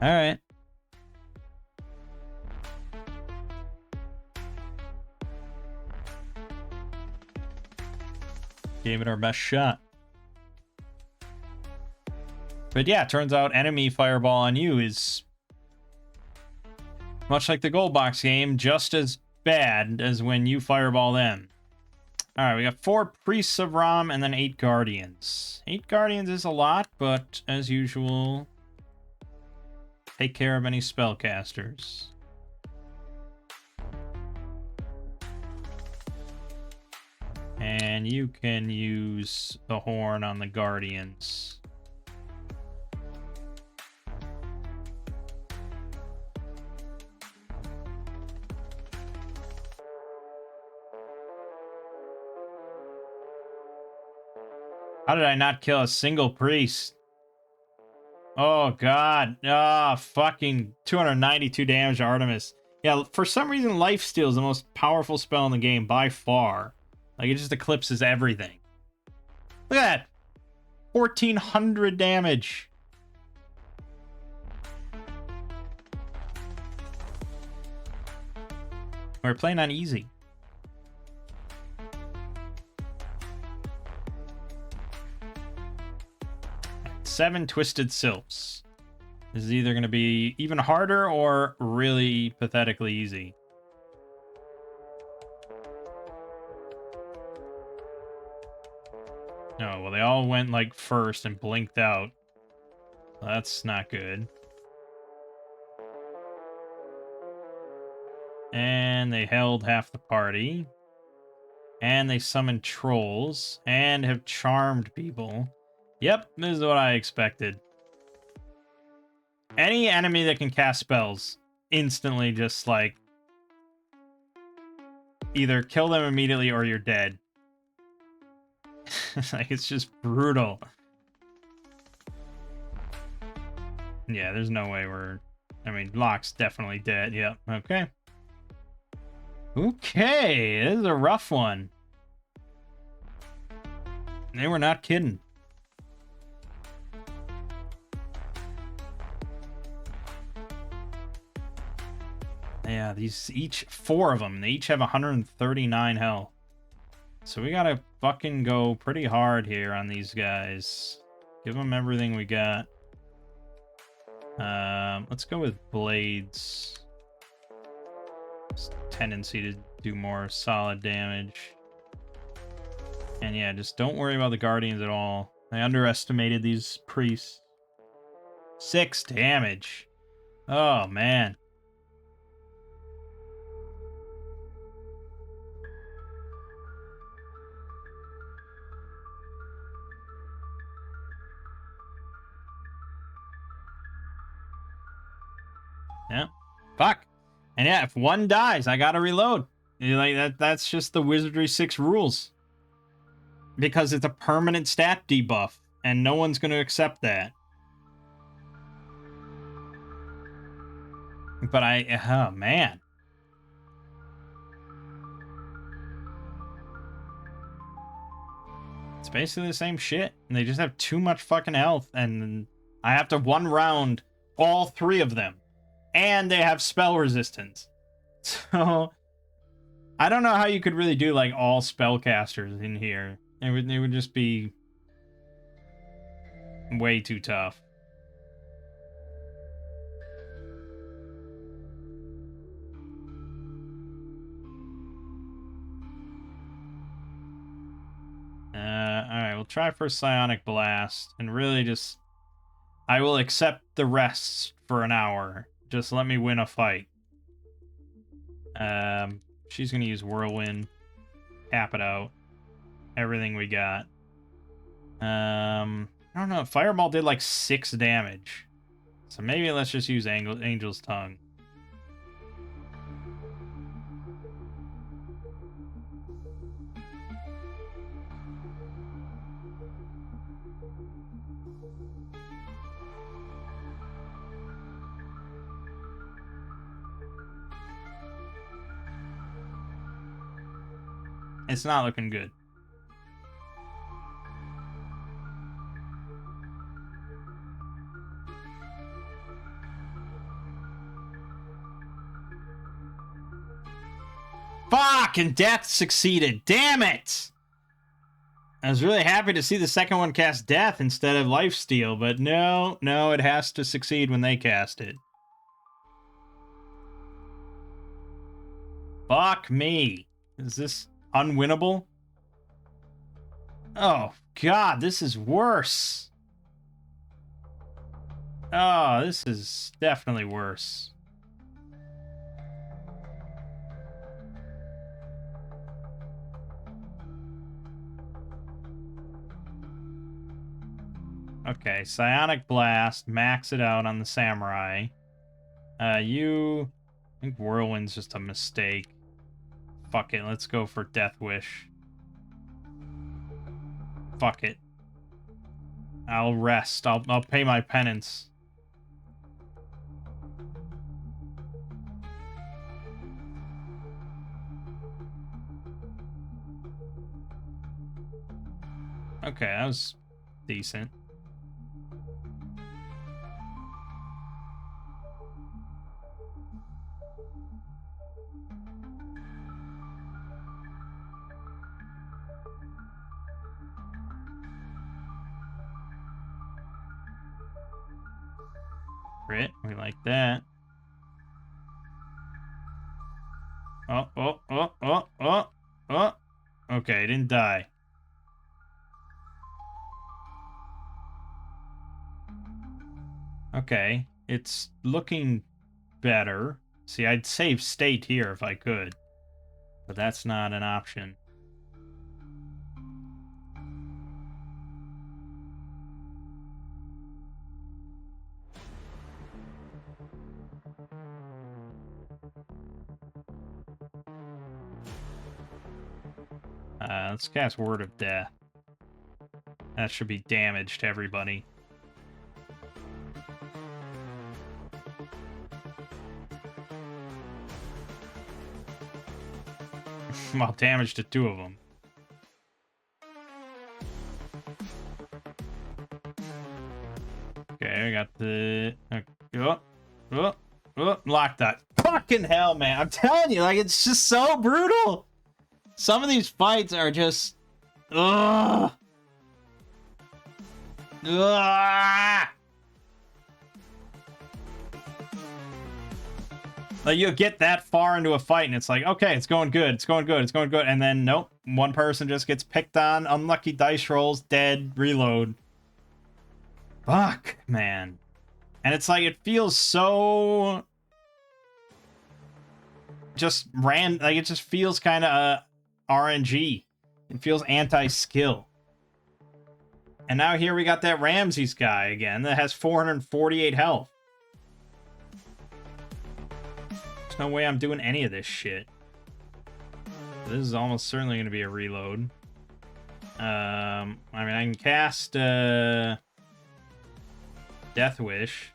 Alright. Gave it our best shot. But yeah, turns out enemy fireball on you is, much like the gold box game, just as bad as when you fireball them. Alright, we got 4 Priests of Ram and then 8 Guardians. 8 Guardians is a lot, but as usual, take care of any spellcasters. And you can use the horn on the Guardians. How did I not kill a single priest? Oh, God. Ah, fucking 292 damage to Artemis. Yeah, for some reason, Lifesteal is the most powerful spell in the game by far. Like, it just eclipses everything. Look at that. 1,400 damage. We're playing on easy. Seven Twisted Sylphs. This is either going to be even harder or really pathetically easy. No, well, they all went, like, first and blinked out. That's not good. And they held half the party. And they summoned trolls. And have charmed people. Yep, this is what I expected. Any enemy that can cast spells instantly just, like, either kill them immediately or you're dead. Like, it's just brutal. Yeah, there's no way we're... I mean, Locke's definitely dead. Yep, okay. Okay, this is a rough one. They were not kidding. Yeah, these each 4 of them, they each have 139 health. So we gotta fucking go pretty hard here on these guys. Give them everything we got. Let's go with blades. Tendency to do more solid damage. And yeah, just don't worry about the guardians at all. I underestimated these priests. 6 damage. Oh, man. Yeah. Fuck. And yeah, if one dies, I gotta reload. Like that's just the Wizardry 6 rules. Because it's a permanent stat debuff, and no one's gonna accept that. But oh man. It's basically the same shit. And they just have too much fucking health, and I have to one round all 3 of them. And they have spell resistance. So I don't know how you could really do like all spellcasters in here. It would just be way too tough. Alright, we'll try for Psionic Blast, and really just... I will accept the rest for an hour. Just let me win a fight. She's gonna use Whirlwind. Cap it out. Everything we got. I don't know, Fireball did like 6 damage. So maybe let's just use Angel's Tongue. It's not looking good. Fuck! And Death succeeded. Damn it! I was really happy to see the second one cast Death instead of Lifesteal, but no, it has to succeed when they cast it. Fuck me. Is this unwinnable? Oh, God, this is worse. Oh, this is definitely worse. Okay, Psionic Blast, max it out on the Samurai. I think Whirlwind's just a mistake. Fuck it, let's go for Death Wish. Fuck it. I'll rest. I'll pay my penance. Okay, that was decent. Crit, we like that. Oh. Okay, didn't die. Okay, it's looking better. See, I'd save state here if I could, but that's not an option. Let's cast Word of Death. That should be damage to everybody. Well, damage to 2 of them. Okay, I got the... lock that. Fucking hell, man. I'm telling you, like, it's just so brutal. Some of these fights are just... Ugh. Ugh. Like, you'll get that far into a fight, and it's like, okay, it's going good, it's going good, it's going good, and then, nope, one person just gets picked on, unlucky dice rolls, dead, reload. Fuck, man. And it's like, it feels so... just like, it just feels kind of RNG. It feels anti-skill. And now here we got that Ramses guy again that has 448 health. There's no way I'm doing any of this shit. This is almost certainly going to be a reload. I mean, I can cast Death Wish.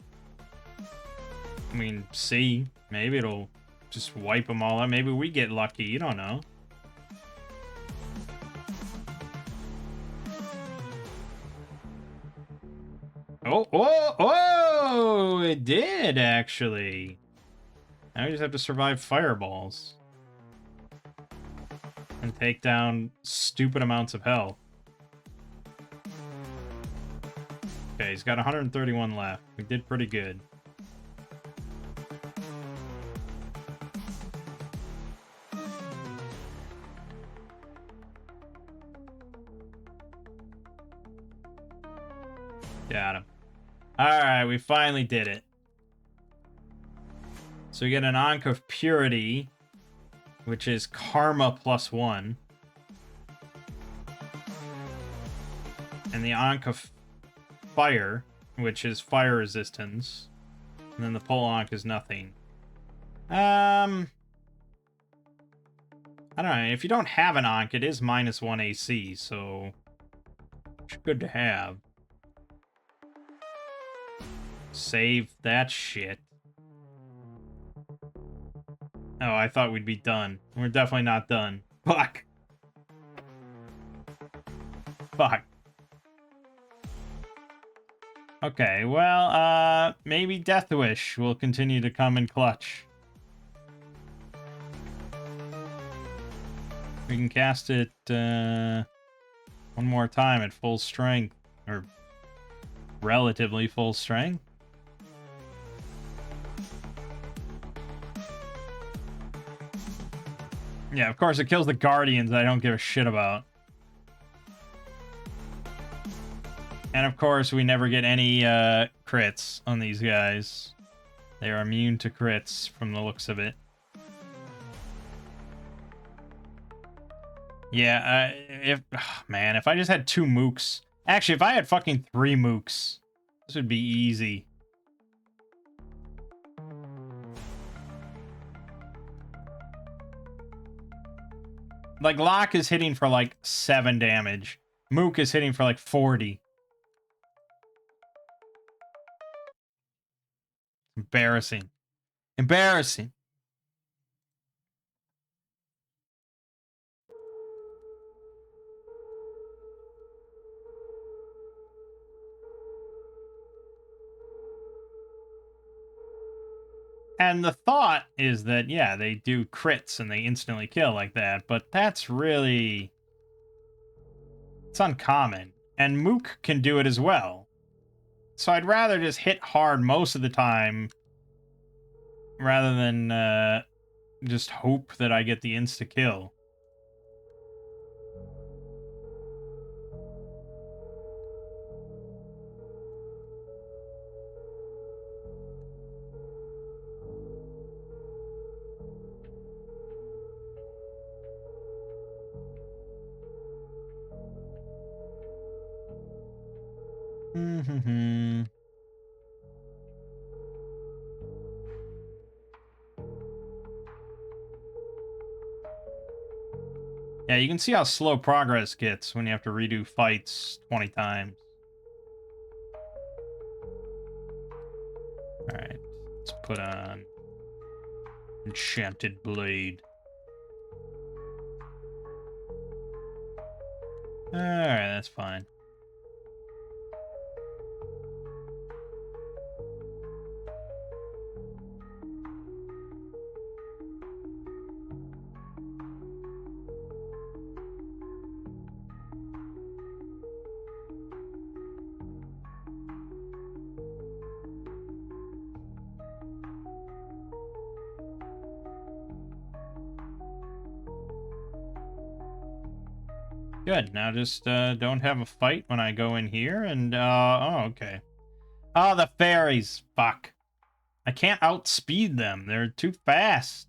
I mean, see. Maybe it'll just wipe them all out. Maybe we get lucky. You don't know. Oh, it did, actually. Now we just have to survive fireballs. And take down stupid amounts of health. Okay, he's got 131 left. We did pretty good. Got him. Alright, we finally did it. So we get an Ankh of Purity, which is Karma +1. And the Ankh of Fire, which is Fire Resistance. And then the Pole Ankh is nothing. I don't know. If you don't have an Ankh, it is -1 AC, so it's good to have. Save that shit. Oh, I thought we'd be done. We're definitely not done. Fuck. Fuck. Okay, well, maybe Death Wish will continue to come in clutch. We can cast it, one more time at full strength. Or relatively full strength. Yeah, of course it kills the Guardians I don't give a shit about. And of course we never get any crits on these guys. They are immune to crits from the looks of it. Yeah, man, if I just had 2 mooks. Actually, if I had fucking 3 mooks, this would be easy. Like, Locke is hitting for, like, 7 damage. Mook is hitting for, like, 40. Embarrassing. Embarrassing. And the thought is that, yeah, they do crits and they instantly kill like that, but that's really... it's uncommon. And Mook can do it as well. So I'd rather just hit hard most of the time rather than just hope that I get the insta-kill. Mm-hmm. Yeah, you can see how slow progress gets when you have to redo fights 20 times. Alright, let's put on Enchanted Blade. Alright, that's fine. Good, now just don't have a fight when I go in here, and, oh, okay. Oh, the fairies! Fuck. I can't outspeed them, they're too fast.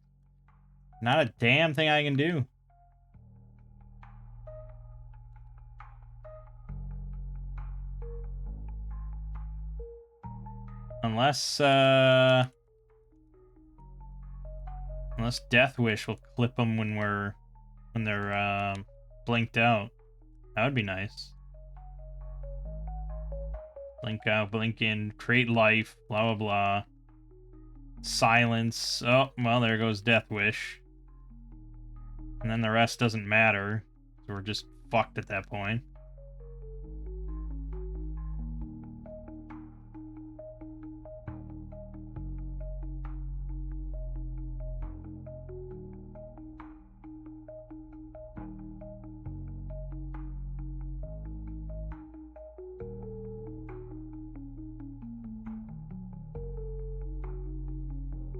Not a damn thing I can do. Unless Death Wish will clip them when they're, blinked out. That would be nice. Blink out, blink in, create life, blah, blah, blah. Silence. Oh, well, there goes Death Wish. And then the rest doesn't matter. So we're just fucked at that point.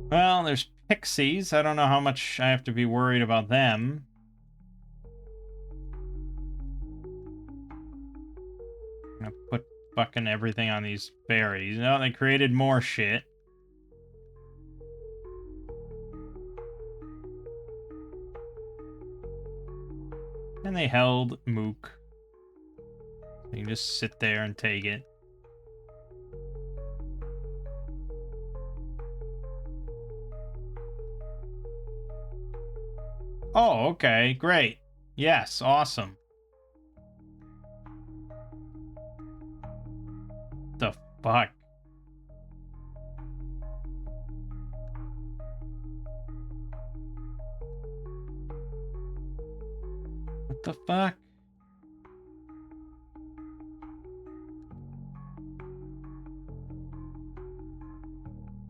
Well, there's pixies. I don't know how much I have to be worried about them. I'm gonna put fucking everything on these fairies. No, they created more shit. And they held Mook. You can just sit there and take it. Oh, okay, great. Yes, awesome. The fuck? What the fuck?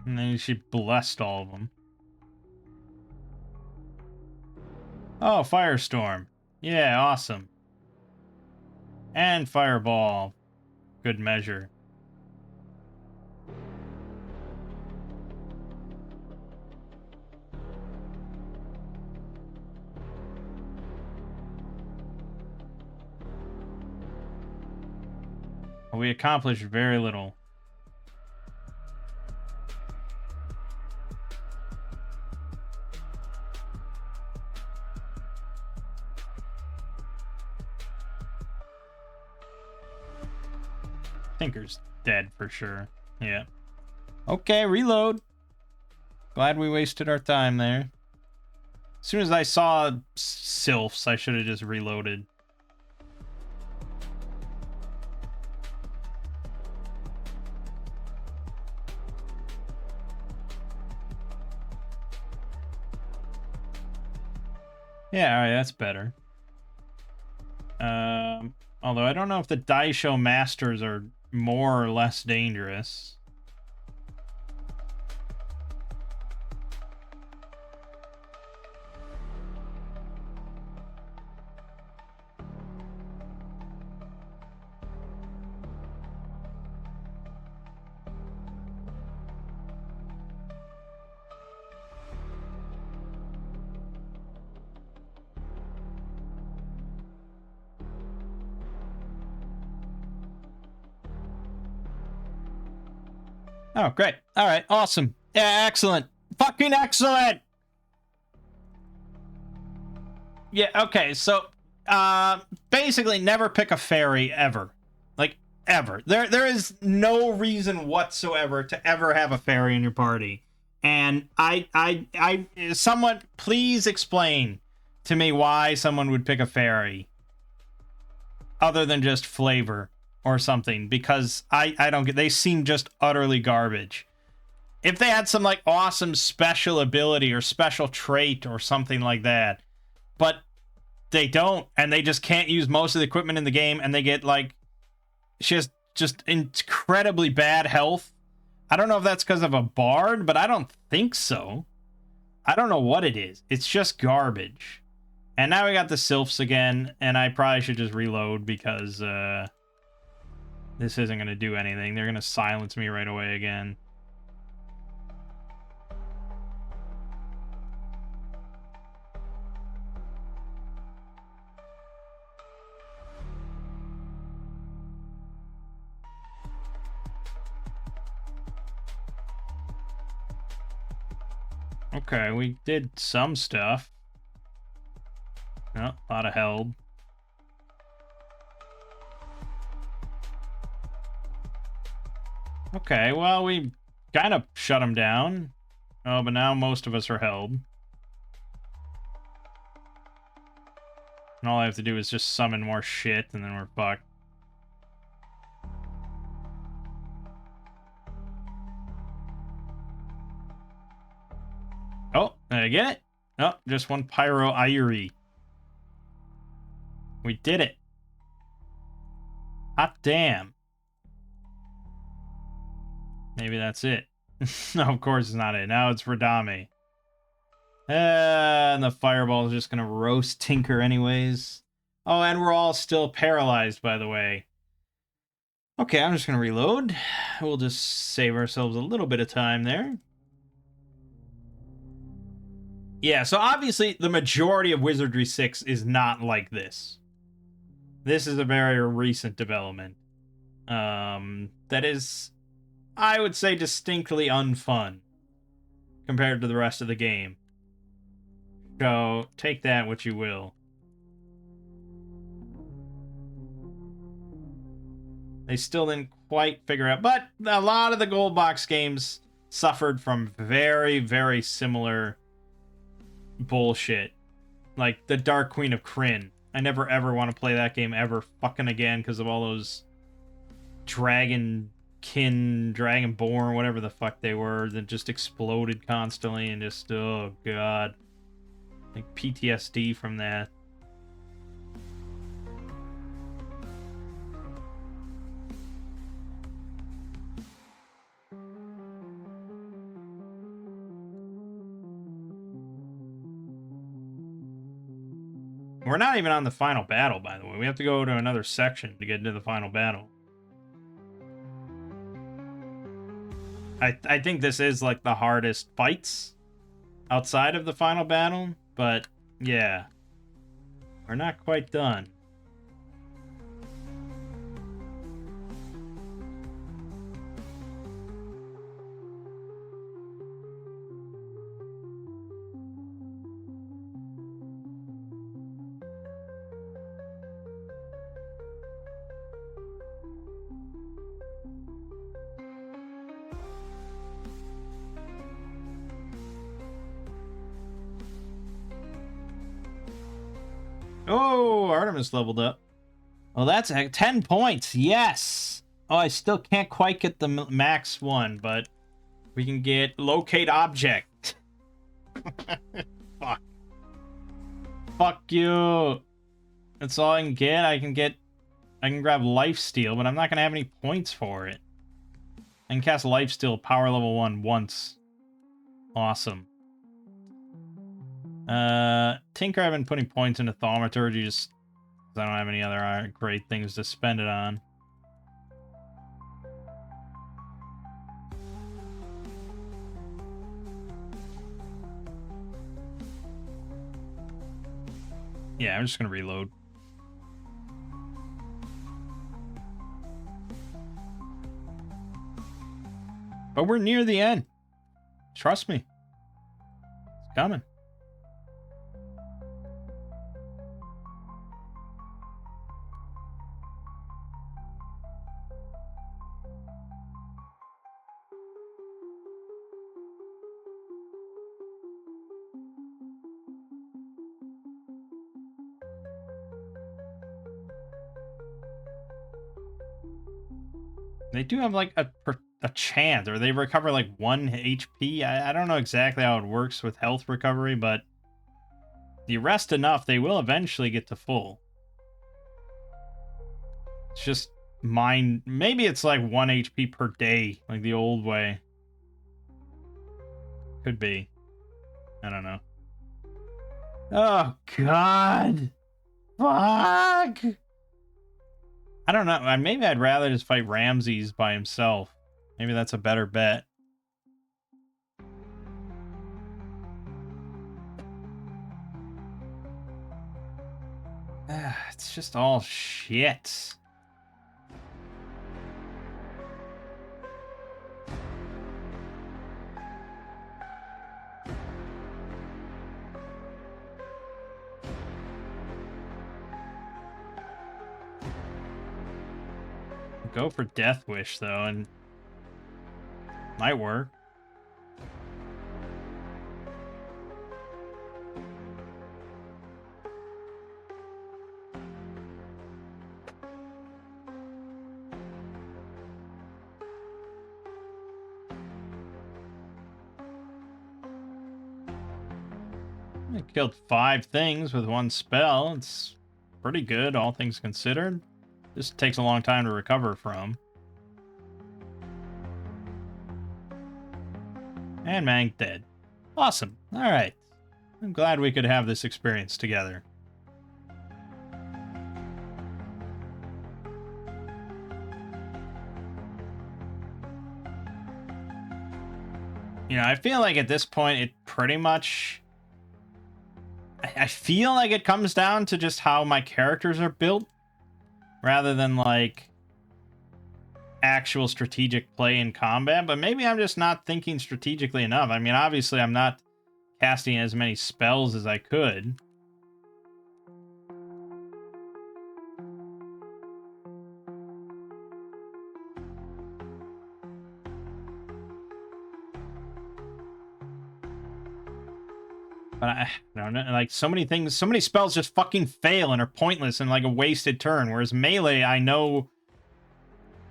And then she blessed all of them. Oh, Firestorm. Yeah, awesome. And Fireball. Good measure. We accomplished very little. Tinker's dead for sure. Yeah. Okay, reload. Glad we wasted our time there. As soon as I saw sylphs, I should have just reloaded. Yeah, alright, that's better. Although I don't know if the Daisho Masters are more or less dangerous. Oh, great. All right, awesome. Yeah, excellent. Fucking excellent. Yeah, okay, so basically never pick a fairy ever. Like ever. There is no reason whatsoever to ever have a fairy in your party. And I someone please explain to me why someone would pick a fairy other than just flavor or something, because I don't get, they seem just utterly garbage. If they had some like awesome special ability or special trait or something like that, but they don't, and they just can't use most of the equipment in the game, and they get like, she has just incredibly bad health. I don't know if that's because of a bard, but I don't think so. I don't know what it is. It's just garbage. And now we got the sylphs again, and I probably should just reload because this isn't going to do anything. They're going to silence me right away again. Okay, we did some stuff. Oh, a lot of held. Okay, well, we kind of shut them down. Oh, but now most of us are held. And all I have to do is just summon more shit, and then we're fucked. Oh, did I get it? Oh, just one Pyro Irie. We did it. Hot damn. Maybe that's it. No, of course it's not it. Now it's Radame. And the fireball is just going to roast Tinker anyways. Oh, and we're all still paralyzed, by the way. Okay, I'm just going to reload. We'll just save ourselves a little bit of time there. Yeah, so obviously the majority of Wizardry 6 is not like this. This is a very recent development. That is, I would say, distinctly unfun compared to the rest of the game. So, take that what you will. They still didn't quite figure out, but a lot of the gold box games suffered from very, very similar bullshit. Like the Dark Queen of Krynn. I never ever want to play that game ever fucking again because of all those dragonborn, whatever the fuck they were, that just exploded constantly and just, oh god. Like PTSD from that. We're not even on the final battle, by the way. We have to go to another section to get into the final battle. I think this is like the hardest fights outside of the final battle, but yeah. We're not quite done. Oh, Artemis leveled up. Well, that's 10 points. Yes. Oh, I still can't quite get the max one, but we can get locate object. Fuck. Fuck you. That's all I can get. I can grab lifesteal, but I'm not going to have any points for it. I can cast lifesteal power level 1 once. Awesome. Tinker, I've been putting points into Thaumaturgy just because I don't have any other great things to spend it on. Yeah, I'm just gonna reload. But we're near the end. Trust me. It's coming. They do have like a chance, or they recover like 1 HP. I don't know exactly how it works with health recovery, but you rest enough, they will eventually get to full. It's just mine. Maybe it's like 1 HP per day, like the old way. Could be. I don't know. Oh, God. Fuck. I don't know. Maybe I'd rather just fight Ramses by himself. Maybe that's a better bet. It's just all shit. Go for Death Wish, though, and might work. I killed 5 things with 1 spell. It's pretty good, all things considered. Just takes a long time to recover from. And Mangg dead. Awesome. Alright. I'm glad we could have this experience together. You know, I feel like at this point, it pretty much... I feel like it comes down to just how my characters are built, rather than, like, actual strategic play in combat. But maybe I'm just not thinking strategically enough. I mean, obviously, I'm not casting as many spells as I could. But I don't know, like, so many things, so many spells just fucking fail and are pointless and like a wasted turn. Whereas melee, I know,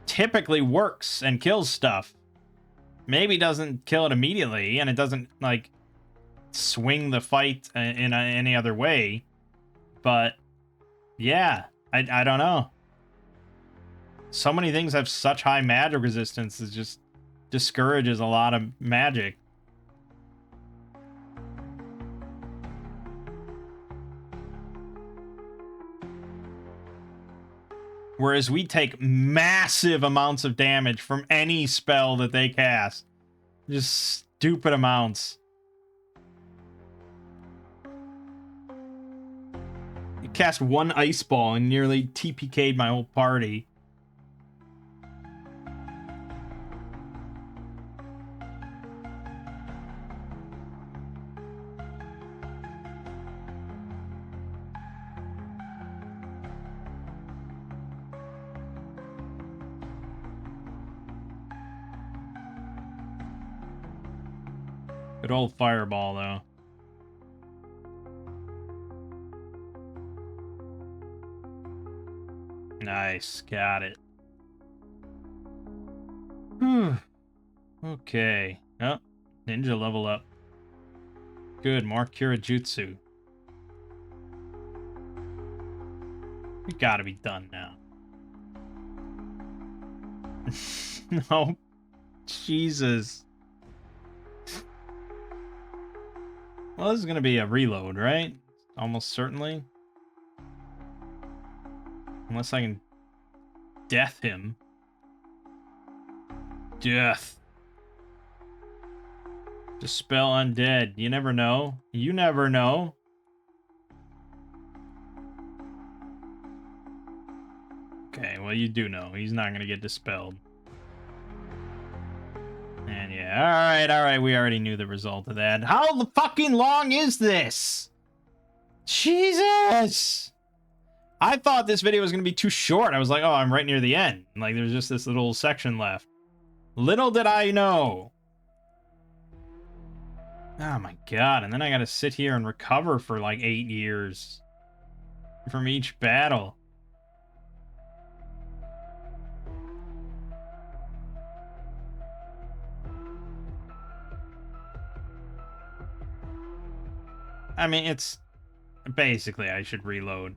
typically works and kills stuff. Maybe doesn't kill it immediately, and it doesn't, like, swing the fight in any other way. But, yeah, I don't know. So many things have such high magic resistance, it just discourages a lot of magic. Whereas we take massive amounts of damage from any spell that they cast. Just stupid amounts. You cast 1 ice ball and nearly TPK'd my whole party. Good old fireball, though. Nice, got it. Whew. Okay. Oh, ninja level up. Good, more Kirajutsu. We gotta be done now. No. Jesus. Well, this is gonna be a reload, right? Almost certainly. Unless I can death him. Death. Dispel undead. You never know. You never know. Okay, well, you do know. He's not gonna get dispelled. And yeah, alright, we already knew the result of that. How fucking long is this? Jesus! I thought this video was gonna be too short. I was like, oh, I'm right near the end. Like, there's just this little section left. Little did I know. Oh my god, and then I gotta sit here and recover for like 8 years from each battle. I mean, it's basically I should reload.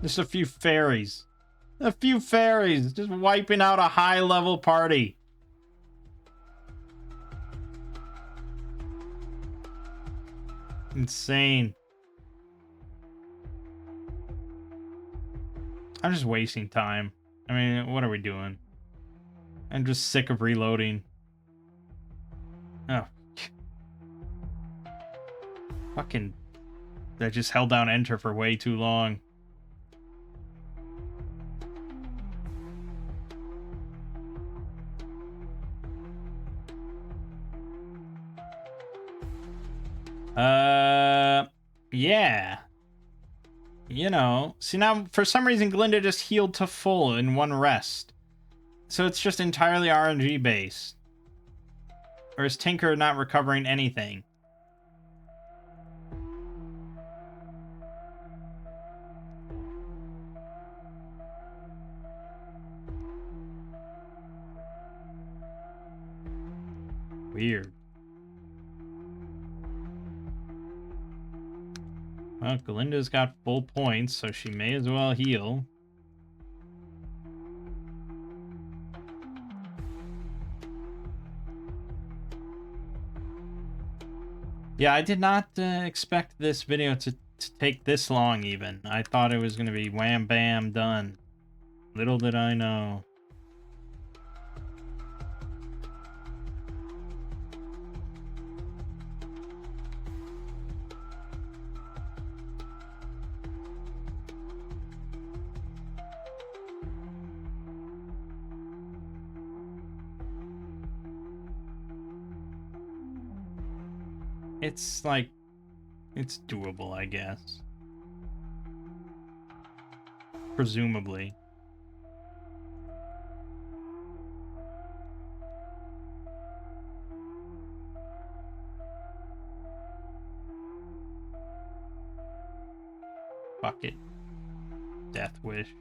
Just a few fairies. A few fairies. Just wiping out a high-level party. Insane. I'm just wasting time. I mean, what are we doing? I'm just sick of reloading. Oh. Fucking... I just held down enter for way too long. Yeah. You know. See, now, for some reason, Glinda just healed to full in one rest. So it's just entirely RNG based. Or is Tinker not recovering anything? Weird. Well, Glinda's got full points, so she may as well heal. Yeah, I did not expect this video to take this long, even. I thought it was going to be wham bam done. Little did I know. It's like, it's doable, I guess. Presumably. Fuck it. Death Wish.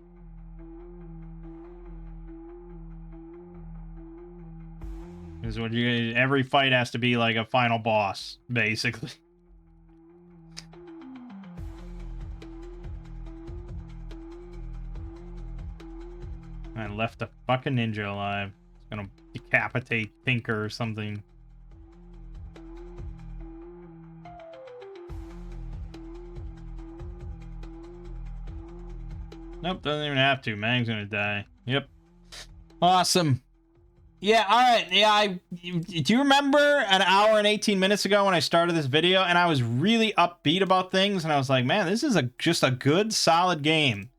Is what you, every fight has to be like a final boss, basically. I left a fucking ninja alive. It's gonna decapitate Tinker or something. Nope, doesn't even have to. Mangg's gonna die. Yep. Awesome. Yeah, alright. Yeah, do you remember an hour and 18 minutes ago when I started this video and I was really upbeat about things and I was like, man, this is just a good, solid game.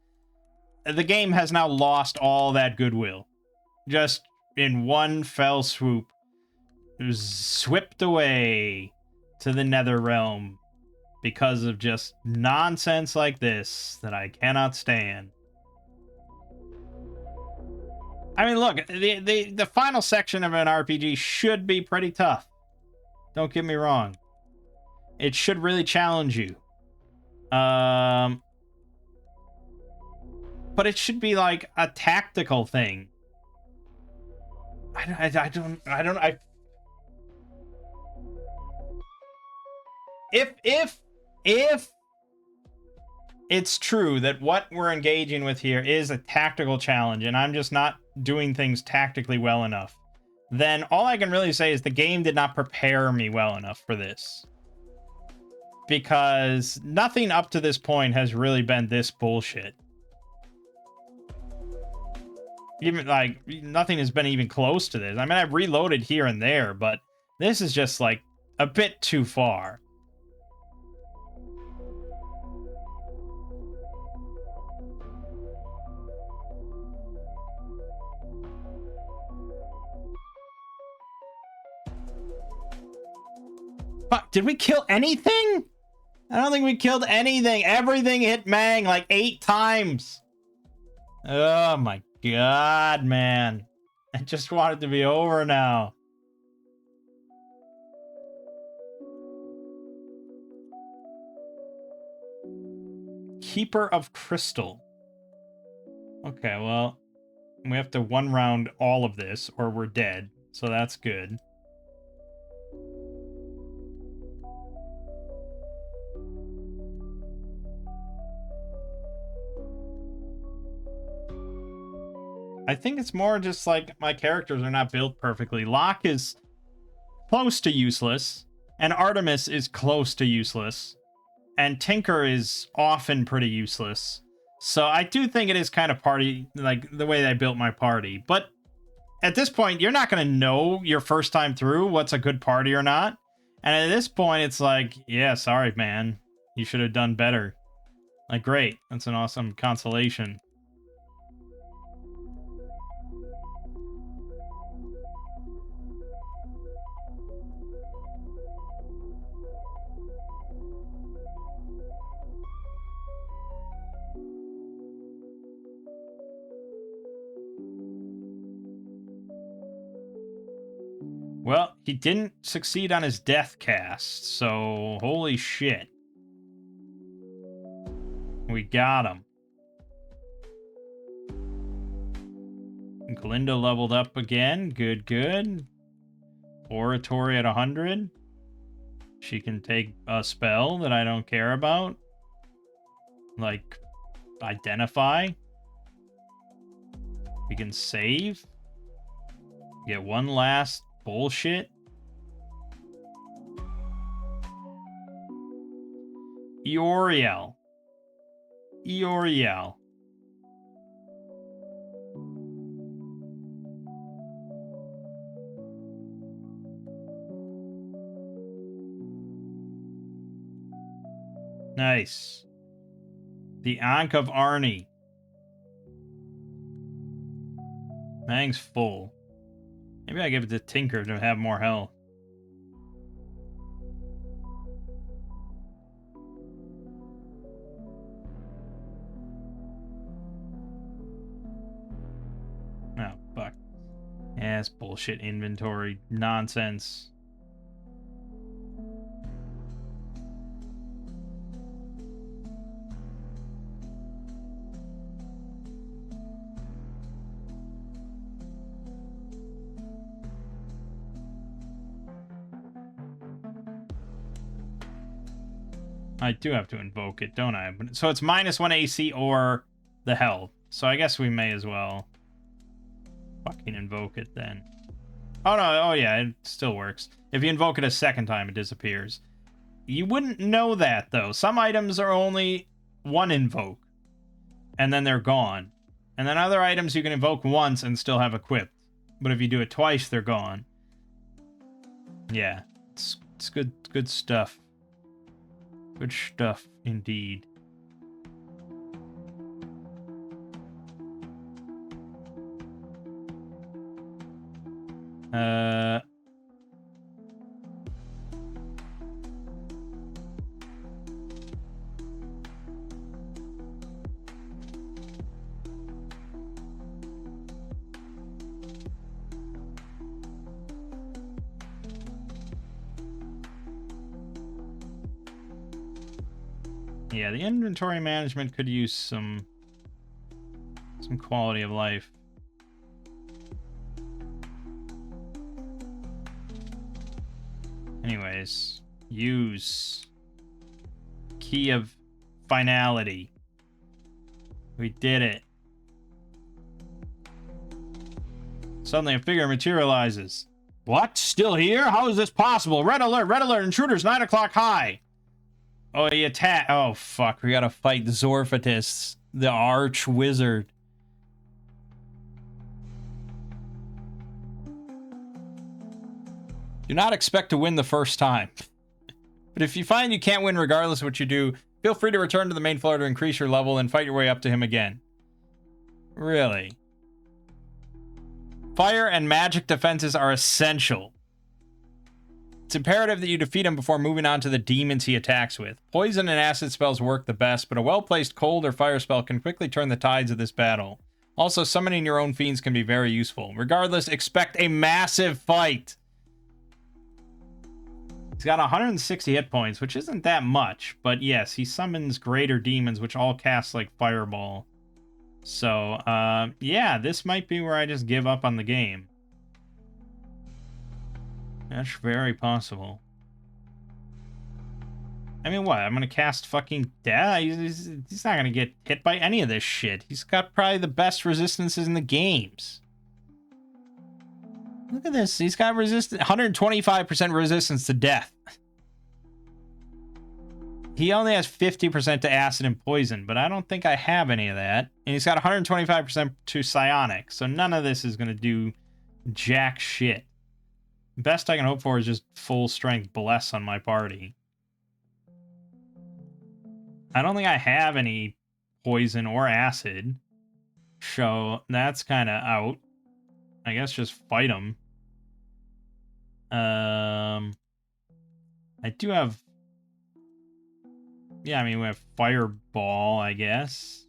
The game has now lost all that goodwill. Just in one fell swoop. It was swept away to the nether realm because of just nonsense like this that I cannot stand. I mean, look, the final section of an RPG should be pretty tough. Don't get me wrong. It should really challenge you. But it should be like a tactical thing. If it's true that what we're engaging with here is a tactical challenge and I'm just not doing things tactically well enough, then all I can really say is the game did not prepare me well enough for this. Because nothing up to this point has really been this bullshit. Even, like, nothing has been even close to this. I mean, I've reloaded here and there, but this is just, like, a bit too far. Fuck, did we kill anything? I don't think we killed anything. Everything hit Mangg like 8 times. Oh my god, man. I just want it to be over now. Keeper of Crystal. Okay, well, we have to one round all of this or we're dead, so that's good. I think it's more just like my characters are not built perfectly. Locke is close to useless, and Artemis is close to useless, and Tinker is often pretty useless. So I do think it is kind of party, like the way I built my party. But at this point, you're not going to know your first time through what's a good party or not. And at this point, it's like, yeah, sorry, man. You should have done better. Like, great. That's an awesome consolation. Well, he didn't succeed on his death cast, so holy shit. We got him. And Glinda leveled up again. Good, good. Oratory at 100. She can take a spell that I don't care about. Like, Identify. We can save. Get one last bullshit. Eoriel. Eoriel. Nice. The Ankh of Arni. Mangg's full. Maybe I give it to Tinker to have more health. Oh, fuck. Yeah, it's bullshit inventory. Nonsense. I do have to invoke it, don't I? So it's -1 AC or the health. So I guess we may as well fucking invoke it then. Oh no, oh yeah, it still works. If you invoke it a second time, it disappears. You wouldn't know that, though. Some items are only one invoke, and then they're gone. And then other items you can invoke once and still have equipped. But if you do it twice, they're gone. Yeah, it's good stuff. Good stuff, indeed. Yeah, the inventory management could use some quality of life. Anyways, use Key of Finality. We did it. Suddenly a figure materializes. What? Still here? How is this possible? Red alert! Red alert! Intruders 9 o'clock high! Oh, he attacked. Oh, fuck. We gotta fight Zorphatus, the arch wizard. Do not expect to win the first time. But if you find you can't win regardless of what you do, feel free to return to the main floor to increase your level and fight your way up to him again. Really? Fire and magic defenses are essential. It's imperative that you defeat him before moving on to the demons he attacks with. Poison and acid spells work the best, but a well-placed cold or fire spell can quickly turn the tides of this battle. Also, summoning your own fiends can be very useful. Regardless, expect a massive fight. He's got 160 hit points, which isn't that much. But yes, he summons greater demons, which all cast like Fireball. So, yeah, this might be where I just give up on the game. That's very possible. I mean, what? I'm gonna cast fucking death? He's not gonna get hit by any of this shit. He's got probably the best resistances in the games. Look at this. He's got 125% resistance to death. He only has 50% to acid and poison, but I don't think I have any of that. And he's got 125% to psionic, so none of this is gonna do jack shit. Best I can hope for is just full strength bless on my party. I don't think I have any poison or acid, so that's kind of out. I guess just fight him. I do have... Yeah, I mean, we have Fireball, I guess.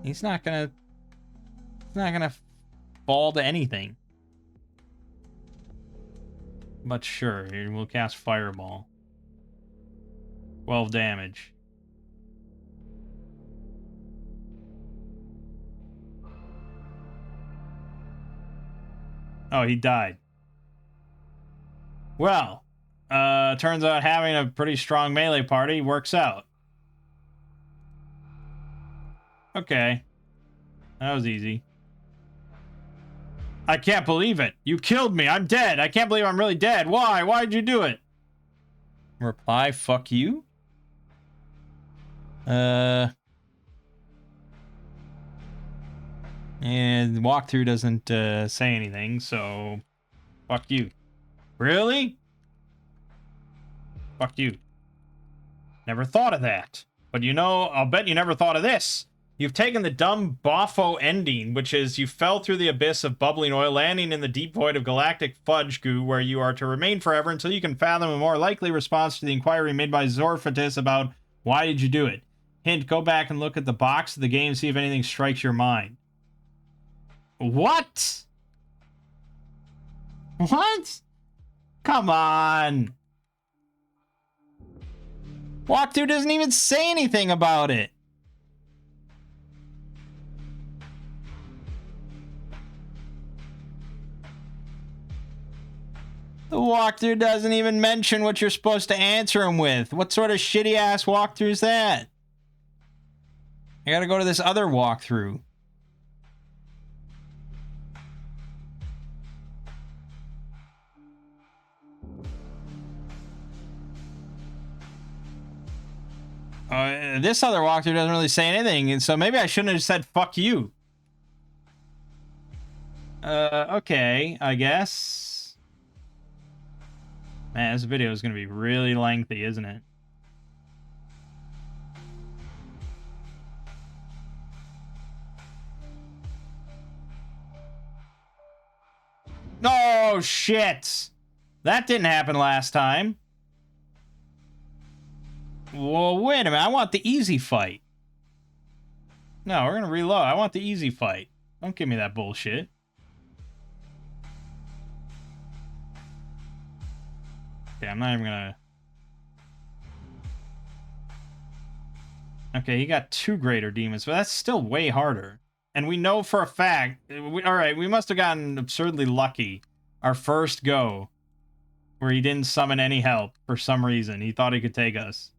He's not gonna fall to anything. But sure, we'll cast Fireball. 12 damage. Oh, he died. Well, turns out having a pretty strong melee party works out. Okay. That was easy. I can't believe it. You killed me. I'm dead. I can't believe I'm really dead. Why? Why'd you do it? Reply, fuck you? And walkthrough doesn't say anything, so fuck you. Really? Fuck you. Never thought of that. But you know, I'll bet you never thought of this. You've taken the dumb boffo ending, which is you fell through the abyss of bubbling oil, landing in the deep void of galactic fudge goo, where you are to remain forever until you can fathom a more likely response to the inquiry made by Zorfatus about why did you do it. Hint, go back and look at the box of the game, see if anything strikes your mind. What? What? Come on. Walkthrough doesn't even say anything about it. The walkthrough doesn't even mention what you're supposed to answer him with. What sort of shitty-ass walkthrough is that? I gotta go to this other walkthrough. This other walkthrough doesn't really say anything, and so maybe I shouldn't have said fuck you. Okay, I guess. Man, this video is gonna be really lengthy, isn't it? Oh, shit! That didn't happen last time. Well, wait a minute. I want the easy fight. No, we're gonna reload. I want the easy fight. Don't give me that bullshit. Okay, I'm not even gonna... Okay, he got 2 greater demons, but that's still way harder. And we know for a fact... Alright, we must have gotten absurdly lucky. Our first go. Where he didn't summon any help for some reason. He thought he could take us.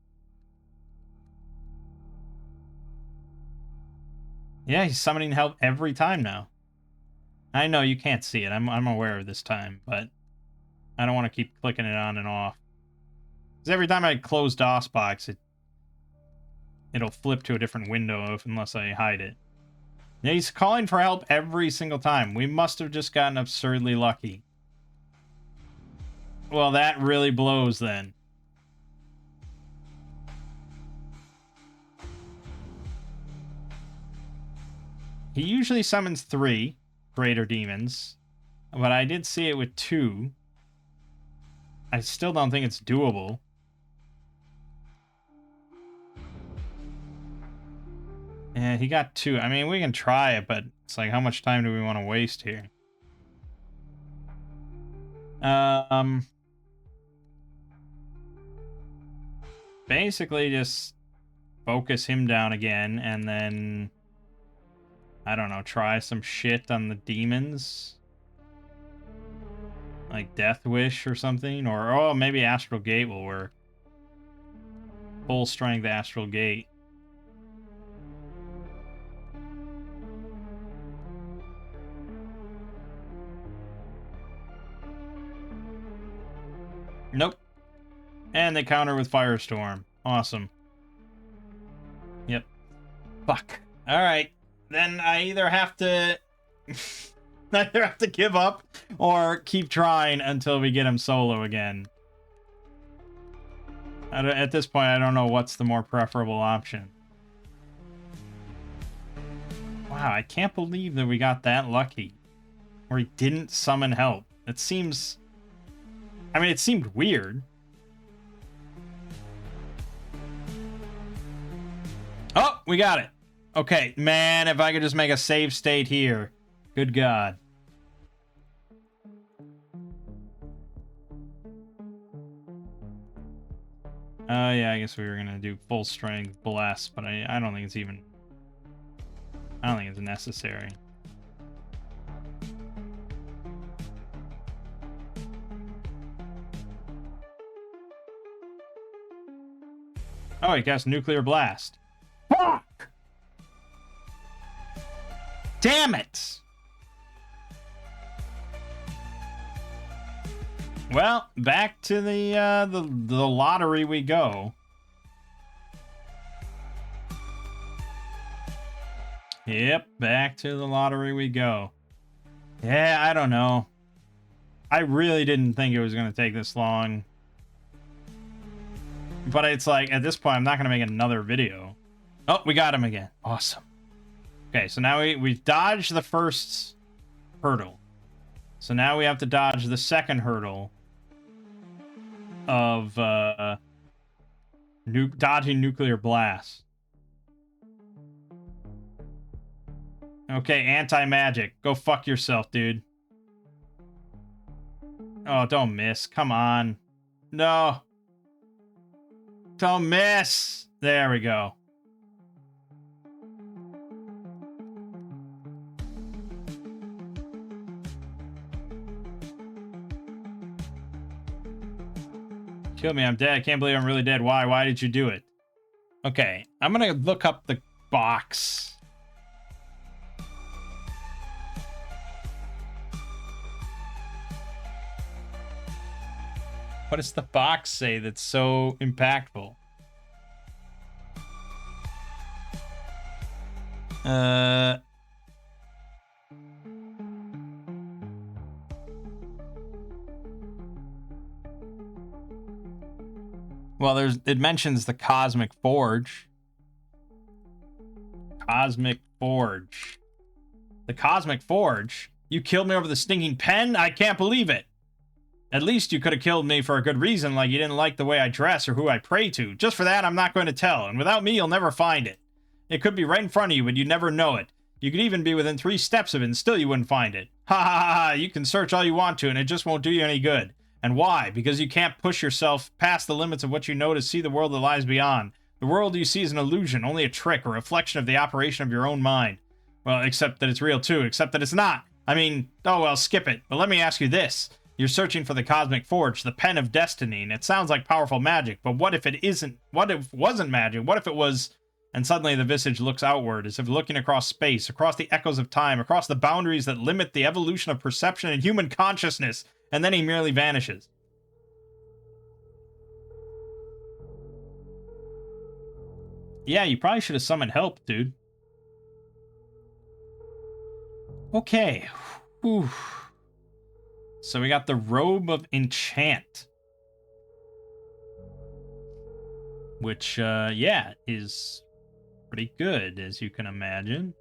Yeah, he's summoning help every time now. I know you can't see it. I'm aware of this time, but I don't want to keep clicking it on and off. Because every time I close DOSBox, it'll flip to a different window unless I hide it. Yeah, he's calling for help every single time. We must have just gotten absurdly lucky. Well, that really blows then. He usually summons 3 greater demons, but I did see it with 2. I still don't think it's doable. Yeah, he got 2. I mean, we can try it, but it's like, how much time do we want to waste here? Basically just focus him down again, and then I don't know, try some shit on the demons. Like Death Wish or something, or oh, maybe Astral Gate will work. Full strength Astral Gate. Nope. And they counter with Firestorm. Awesome. Yep. Fuck. Alright. Then I either have to... I either have to give up or keep trying until we get him solo again. At this point, I don't know what's the more preferable option. Wow, I can't believe that we got that lucky. Where he didn't summon help. It seems... I mean, it seemed weird. Oh, we got it. Okay, man, if I could just make a save state here. Good God. Yeah, I guess we were gonna do full strength bless, but I don't think it's even... I don't think it's necessary. Oh, he cast Nuclear Blast. Fuck! Damn it! Well, back to the lottery we go. Yep, back to the lottery we go. Yeah, I don't know. I really didn't think it was going to take this long. But it's like, at this point, I'm not going to make another video. Oh, we got him again. Awesome. Okay, so now we've dodged the first hurdle. So now we have to dodge the second hurdle of dodging Nuclear Blast. Okay, anti-magic. Go fuck yourself, dude. Oh, don't miss. Come on. No. Don't miss. There we go. Kill me, I'm dead. I can't believe I'm really dead. Why? Why did you do it? Okay, I'm gonna look up the box. What does the box say that's so impactful? Well, it mentions the Cosmic Forge. Cosmic Forge. The Cosmic Forge? You killed me over the stinking pen? I can't believe it. At least you could have killed me for a good reason, like you didn't like the way I dress or who I pray to. Just for that, I'm not going to tell, and without me, you'll never find it. It could be right in front of you, but you'd never know it. You could even be within 3 steps of it, and still you wouldn't find it. Ha ha ha ha, you can search all you want to, and it just won't do you any good. And why? Because you can't push yourself past the limits of what you know to see the world that lies beyond. The world you see is an illusion, only a trick, a reflection of the operation of your own mind. Well, except that it's real too, except that it's not. I mean, oh well, skip it. But let me ask you this. You're searching for the Cosmic Forge, the Pen of Destiny, and it sounds like powerful magic, but what if it isn't? What if it wasn't magic? What if it was... And suddenly the visage looks outward, as if looking across space, across the echoes of time, across the boundaries that limit the evolution of perception and human consciousness, and then he merely vanishes. Yeah, you probably should have summoned help, dude. Okay. Whew. So we got the Robe of Enchant. Which, yeah, is pretty good, as you can imagine.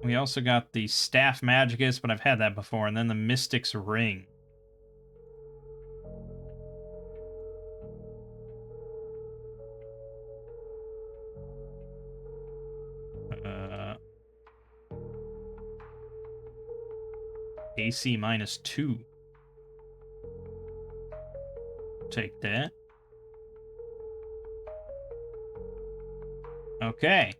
We also got the Staff Magicus, but I've had that before, and then the Mystic's Ring. AC -2. Take that. Okay.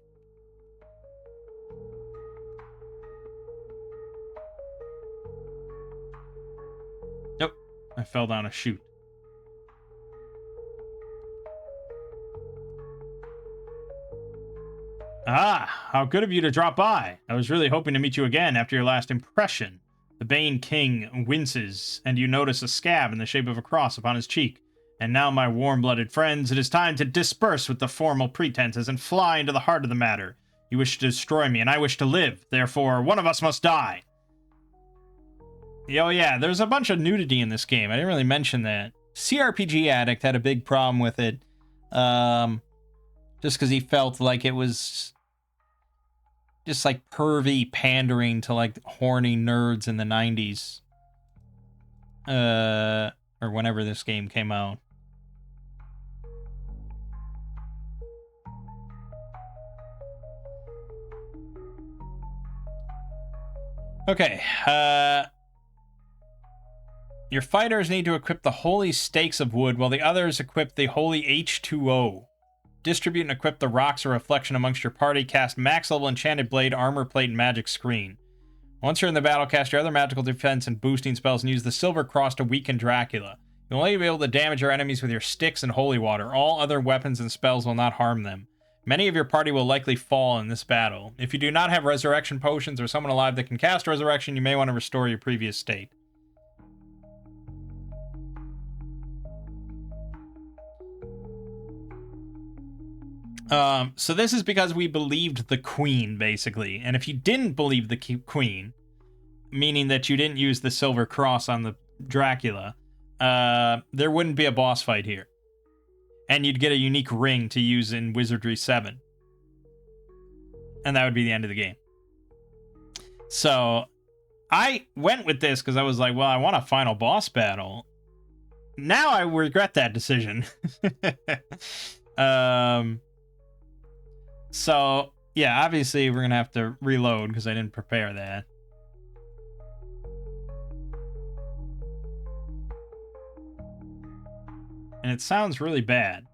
Nope. I fell down a chute. Ah, how good of you to drop by. I was really hoping to meet you again after your last impression. The Bane King winces, and you notice a scab in the shape of a cross upon his cheek. And now, my warm-blooded friends, it is time to disperse with the formal pretenses and fly into the heart of the matter. You wish to destroy me, and I wish to live. Therefore, one of us must die. Oh yeah, there's a bunch of nudity in this game. I didn't really mention that. CRPG Addict had a big problem with it. Just because he felt like it was just like pervy pandering to like horny nerds in the 90s. Or whenever this game came out. Okay, your fighters need to equip the holy stakes of wood, while the others equip the holy H2O. Distribute and equip the rocks of reflection amongst your party. Cast max level enchanted blade, armor plate, and magic screen. Once you're in the battle, cast your other magical defense and boosting spells and use the silver cross to weaken Dracula. You'll only be able to damage your enemies with your sticks and holy water. All other weapons and spells will not harm them. Many of your party will likely fall in this battle. If you do not have resurrection potions or someone alive that can cast resurrection, you may want to restore your previous state. So this is because we believed the queen, basically. And if you didn't believe the queen, meaning that you didn't use the silver cross on the Dracula, there wouldn't be a boss fight here. And you'd get a unique ring to use in Wizardry 7. And that would be the end of the game. So I went with this because I was like, well, I want a final boss battle. Now I regret that decision. So, yeah, obviously we're going to have to reload because I didn't prepare that. And it sounds really bad.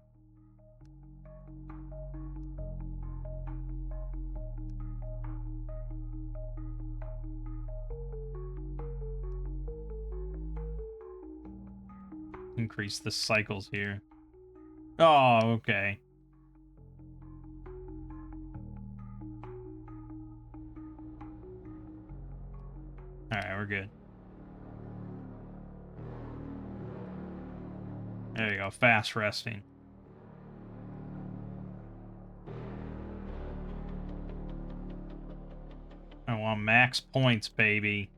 Increase the cycles here. Oh, okay. Alright, we're good. There you go, fast resting. I want max points, baby.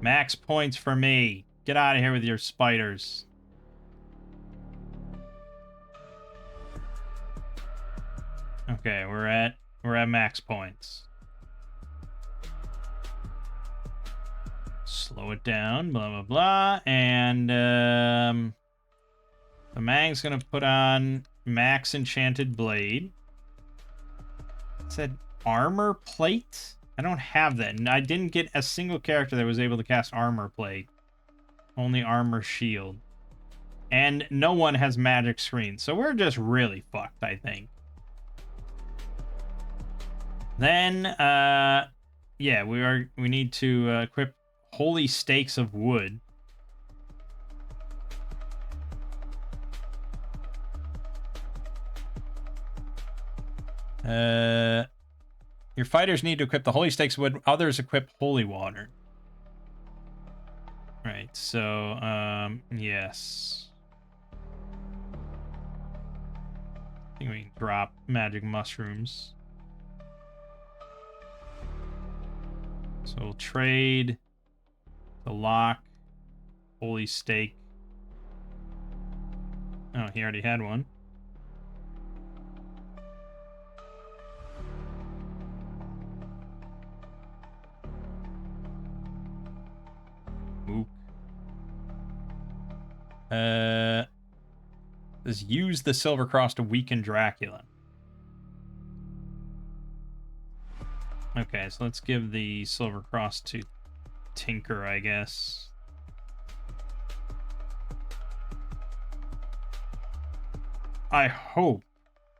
Max points for me. Get out of here with your spiders. Okay, we're at max points. Slow it down, blah blah blah, and the Mangg's gonna put on max enchanted blade. It said armor plate? I don't have that, and I didn't get a single character that was able to cast armor plate. Only armor shield. And no one has magic screen, so we're just really fucked, I think. Then, yeah, we need to equip holy stakes of wood. Your fighters need to equip the holy stakes of wood. Others equip holy water. Right, so, yes. I think we can drop magic mushrooms. So we'll trade the lock, holy stake. Oh, he already had one. Mook. Let's use the silver cross to weaken Dracula. Okay, so let's give the silver cross to tinker, I guess. I hope.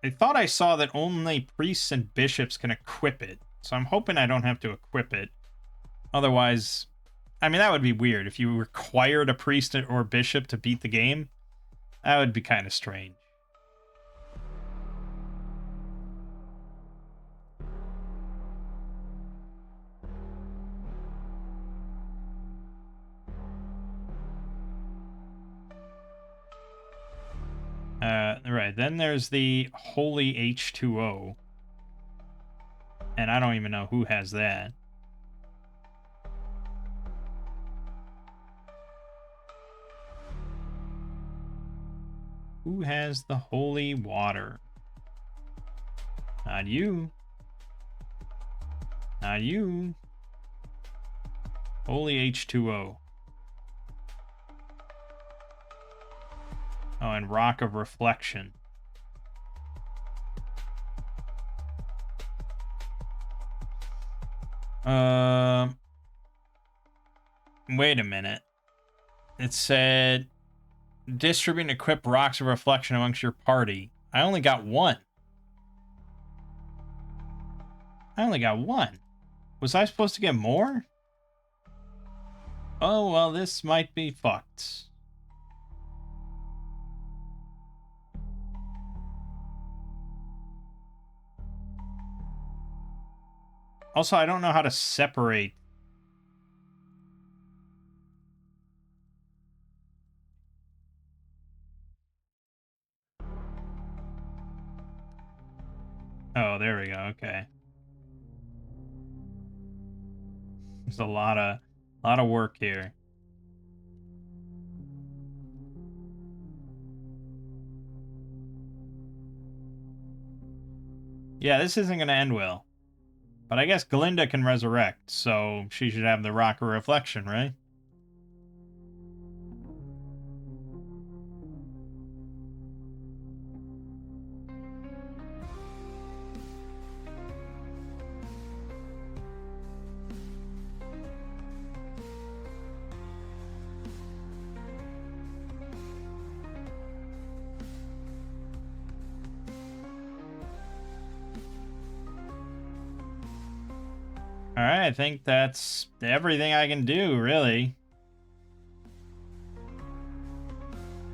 I thought I saw that only priests and bishops can equip it, so I'm hoping I don't have to equip it. Otherwise, I mean, that would be weird. If you required a priest or bishop to beat the game, that would be kind of strange. Right, then there's the Holy H2O. And I don't even know who has that. Who has the holy water? Not you. Not you. Holy H2O. Oh, and Rock of Reflection. Wait a minute. It said distribute and equip Rocks of Reflection amongst your party. I only got one. Was I supposed to get more? Oh, well, this might be fucked. Also, I don't know how to separate. Oh, there we go. Okay. There's a lot of work here. Yeah, this isn't going to end well. But I guess Glinda can resurrect, so she should have the Rock of Reflection, right? Alright, I think that's everything I can do, really.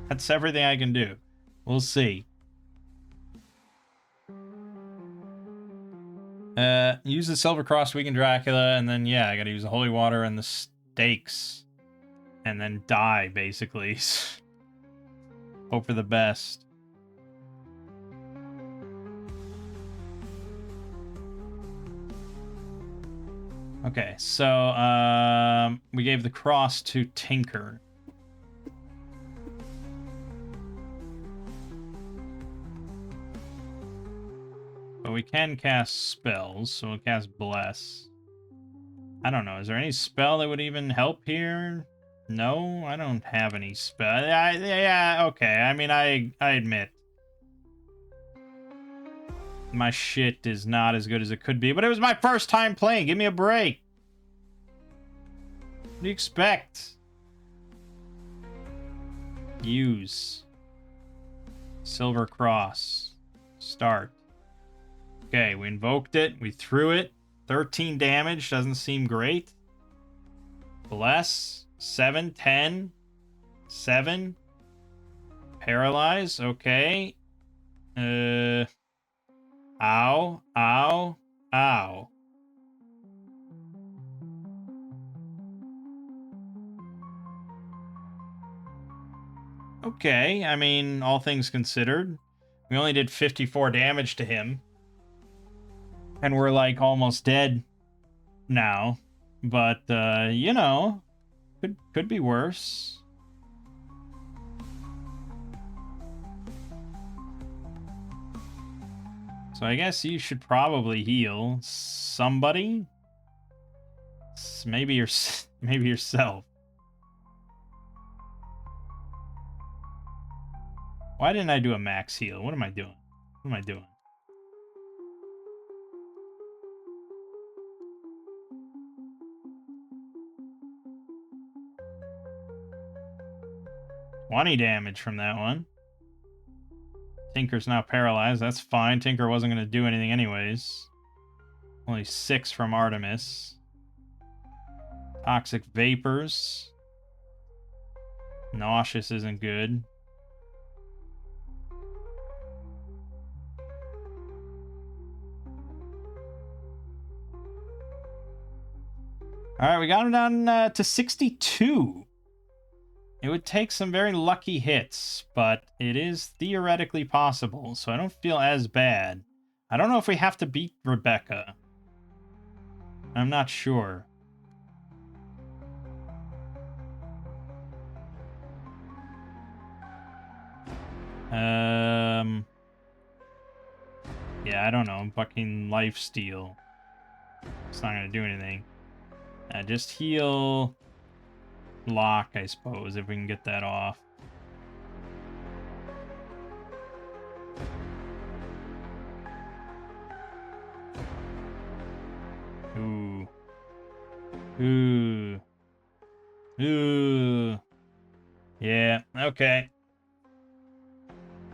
That's everything I can do. We'll see. Use the Silver Cross to weaken Dracula, and then, yeah, I gotta use the Holy Water and the stakes. And then die, basically. Hope for the best. Okay, so, we gave the cross to Tinker. But we can cast spells, so we'll cast Bless. I don't know, is there any spell that would even help here? No, I don't have any spell. Yeah, okay, I mean, I admit. My shit is not as good as it could be, but it was my first time playing. Give me a break. What do you expect? Use. Silver Cross. Start. Okay, we invoked it. We threw it. 13 damage. Doesn't seem great. Bless. 7, 10. 7. Paralyze. Okay. Ow. Ow. Ow. Okay, I mean, all things considered. We only did 54 damage to him. And we're, like, almost dead now. But, you know, could be worse. So I guess you should probably heal somebody. Maybe yourself. Why didn't I do a max heal? What am I doing? What am I doing? 20 damage from that one. Tinker's now paralyzed. That's fine. Tinker wasn't going to do anything anyways. Only 6 from Artemis. Toxic Vapors. Nauseous isn't good. Alright, we got him down to 62. It would take some very lucky hits, but it is theoretically possible, so I don't feel as bad. I don't know if we have to beat Rebecca. I'm not sure. Yeah, I don't know. Fucking lifesteal. It's not gonna do anything. Just heal Lock, I suppose, if we can get that off. Ooh. Ooh. Ooh. Yeah, okay.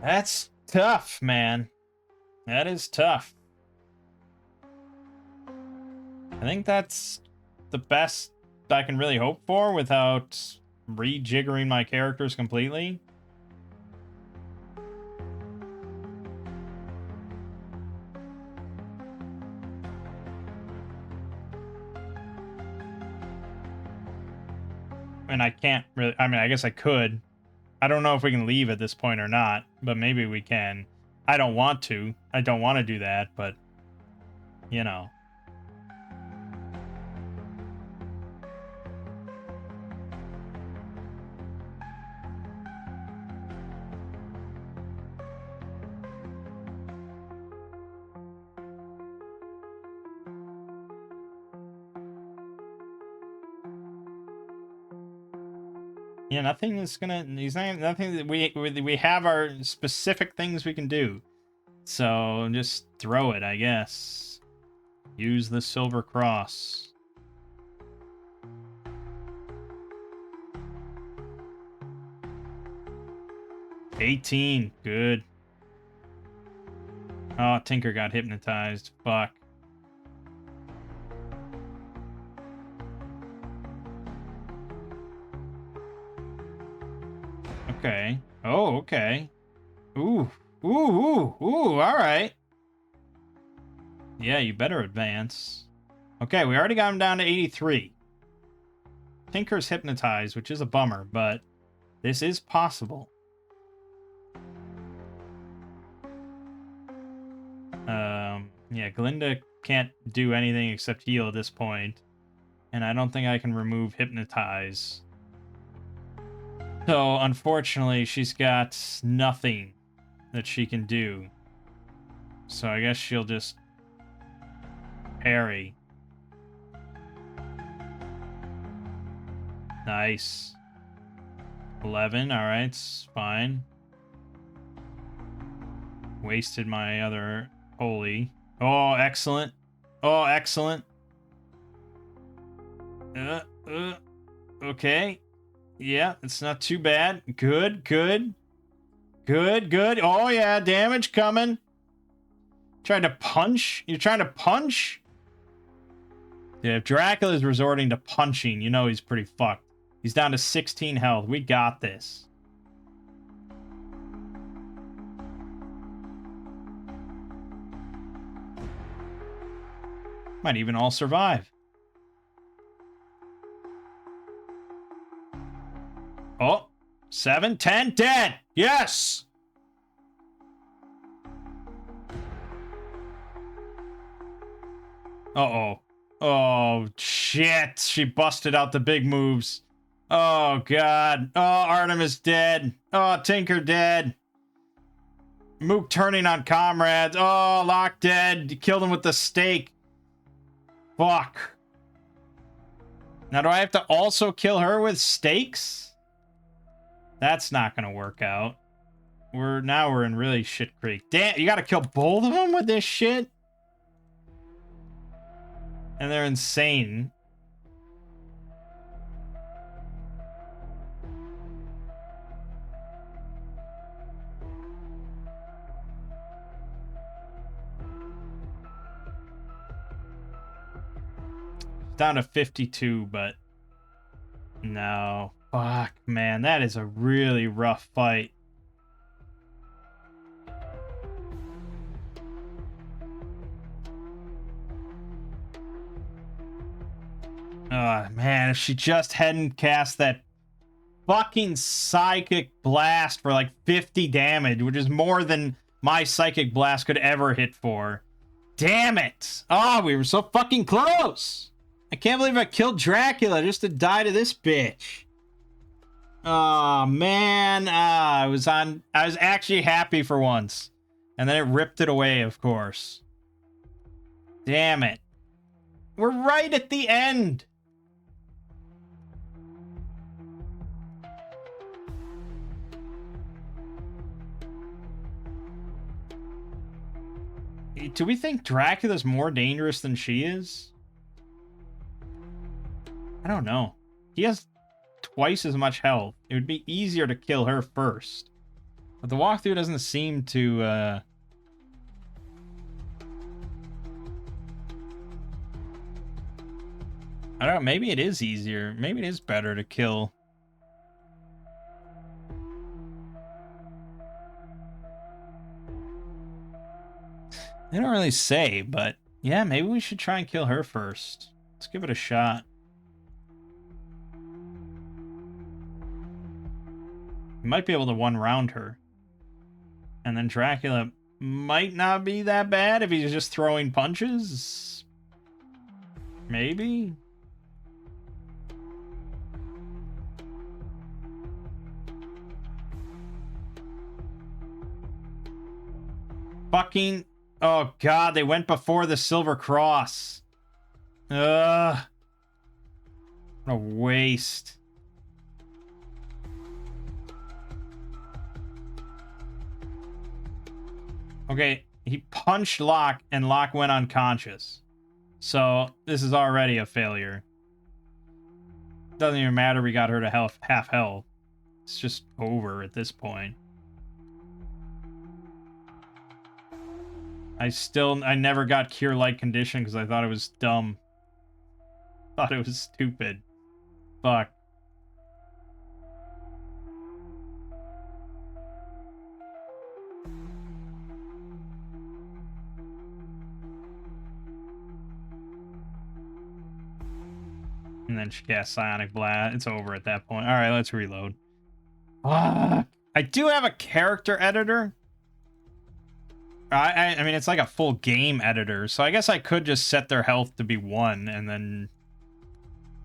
That's tough, man. That is tough. I think that's the best I can really hope for without rejiggering my characters completely. And I can't really, I mean, I guess I could. I don't know if we can leave at this point or not, but maybe we can. I don't want to. I don't want to do that, but, you know. Yeah, nothing is gonna. He's not nothing that we have our specific things we can do. So just throw it, I guess. Use the silver cross. $18, good. Oh, Tinker got hypnotized. Fuck. Okay. Oh, okay. Ooh. Ooh, ooh, ooh, alright. Yeah, you better advance. Okay, we already got him down to 83. Tinker's hypnotized, which is a bummer, but this is possible. Yeah, Glinda can't do anything except heal at this point. And I don't think I can remove hypnotize. So, unfortunately, she's got nothing that she can do. So I guess she'll just parry. Nice. 11, alright, it's fine. Wasted my other holy. Oh, excellent. Oh, excellent. Okay. Yeah, it's not too bad. Good, good. Good, good. Oh, yeah, damage coming. Trying to punch? You're trying to punch? Yeah, if Dracula's resorting to punching, you know he's pretty fucked. He's down to 16 health. We got this. Might even all survive. Oh, 7, 10, dead. Yes. Uh-oh. Oh, shit. She busted out the big moves. Oh, God. Oh, Artemis dead. Oh, Tinker dead. Mook turning on comrades. Oh, Locke dead. You killed him with the stake. Fuck. Now, do I have to also kill her with stakes? That's not gonna work out. Now we're in really shit creek. Damn, you gotta kill both of them with this shit? And they're insane. down to 52, but no. Fuck, man, that is a really rough fight. Oh, man, if she just hadn't cast that fucking psychic blast for like 50 damage, which is more than my psychic blast could ever hit for. Damn it! Oh, we were so fucking close! I can't believe I killed Dracula just to die to this bitch. Oh, man. I was actually happy for once. And then it ripped it away, of course. Damn it. We're right at the end. Do we think Dracula's more dangerous than she is? I don't know. He has twice as much health. It would be easier to kill her first. But the walkthrough doesn't seem to, I don't know, maybe it is easier. Maybe it is better to kill. They don't really say, but yeah, maybe we should try and kill her first. Let's give it a shot. We might be able to one-round her. And then Dracula might not be that bad if he's just throwing punches. Maybe? Fucking... Oh, God, they went before the Silver Cross. Ugh. What a waste. Okay, he punched Locke, and Locke went unconscious. So, this is already a failure. Doesn't even matter we got her to half health. It's just over at this point. I never got Cure Light Condition because I thought it was dumb. Thought it was stupid. Fuck. And then she casts Psionic Blast. It's over at that point. Alright, let's reload. I do have a character editor. I mean, it's like a full game editor, so I guess I could just set their health to be 1 and then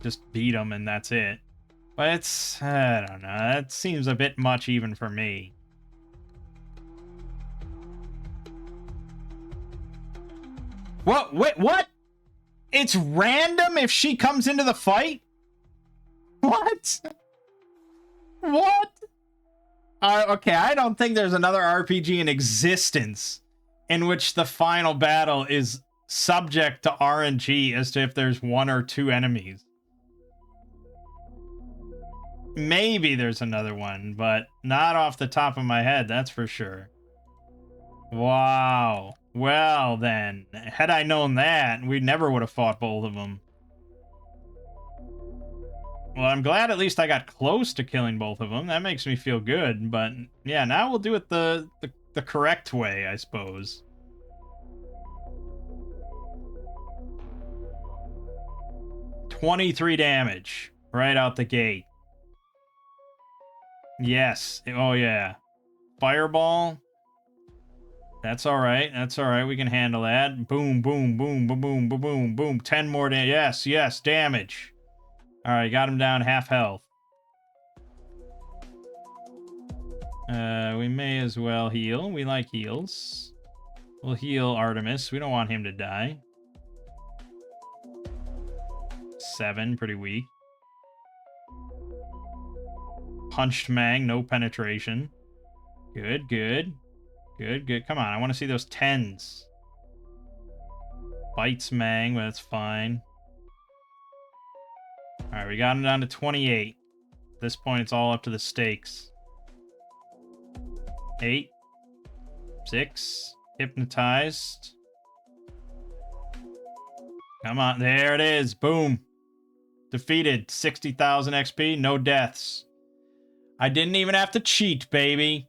just beat them and that's it. But it's, I don't know, that seems a bit much even for me. What? Wait, what? It's random if she comes into the fight? What? What? Okay, I don't think there's another RPG in existence in which the final battle is subject to RNG as to if there's 1 or 2 enemies. Maybe there's another one, but not off the top of my head, that's for sure. Wow. Well then, had I known that, we never would have fought both of them. Well, I'm glad at least I got close to killing both of them. That makes me feel good, but yeah, now we'll do it the correct way, I suppose. $23 damage right out the gate. Yes. Oh, yeah. Fireball. That's all right. That's all right. We can handle that. Boom, boom, boom, boom, boom, boom, boom, boom. 10 more damage. Yes, yes, damage. All right, got him down half health. We may as well heal. We like heals. We'll heal Artemis. We don't want him to die. 7, pretty weak. Punched Mangg, no penetration. Good, good. Good, good. Come on, I want to see those 10s. Bites Mangg, but that's fine. Alright, we got him down to 28. At this point, it's all up to the stakes. 8. 6. Hypnotized. Come on, there it is. Boom. Defeated. 60,000 XP. No deaths. I didn't even have to cheat, baby.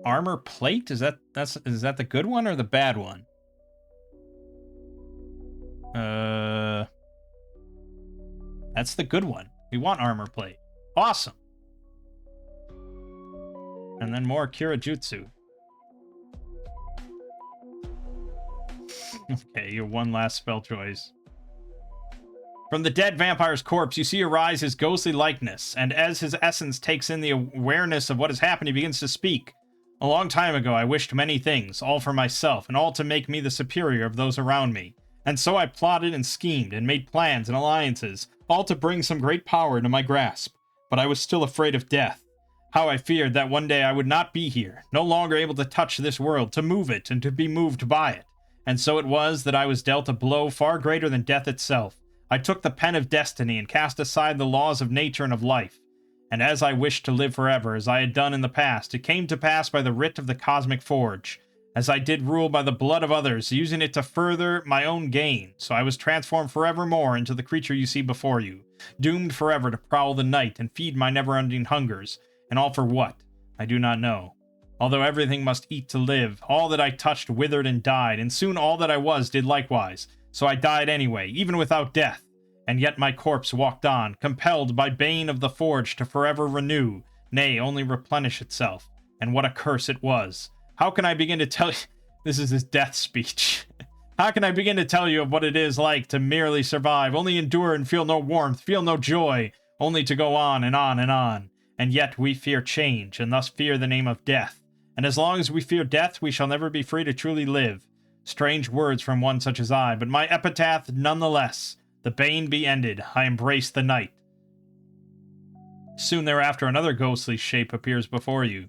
Armor plate? Is that the good one or the bad one? That's the good one. We want armor plate. Awesome. And then more Kirajutsu. Okay, your one last spell choice. From the dead vampire's corpse, you see arise his ghostly likeness, and as his essence takes in the awareness of what has happened, he begins to speak. A long time ago, I wished many things, all for myself, and all to make me the superior of those around me. And so I plotted and schemed, and made plans and alliances, all to bring some great power into my grasp. But I was still afraid of death. How I feared that one day I would not be here, no longer able to touch this world, to move it, and to be moved by it. And so it was that I was dealt a blow far greater than death itself. I took the pen of destiny and cast aside the laws of nature and of life. And as I wished to live forever, as I had done in the past, it came to pass by the writ of the cosmic forge. As I did rule by the blood of others, using it to further my own gain, so I was transformed forevermore into the creature you see before you, doomed forever to prowl the night and feed my never-ending hungers, and all for what? I do not know. Although everything must eat to live, all that I touched withered and died, and soon all that I was did likewise. So I died anyway, even without death. And yet my corpse walked on, compelled by bane of the forge to forever renew, nay, only replenish itself. And what a curse it was. How can I begin to tell you... This is his death speech. How can I begin to tell you of what it is like to merely survive, only endure and feel no warmth, feel no joy, only to go on and on and on. And yet we fear change, and thus fear the name of death. And as long as we fear death, we shall never be free to truly live. Strange words from one such as I, but my epitaph nonetheless. The bane be ended, I embrace the night. Soon thereafter another ghostly shape appears before you.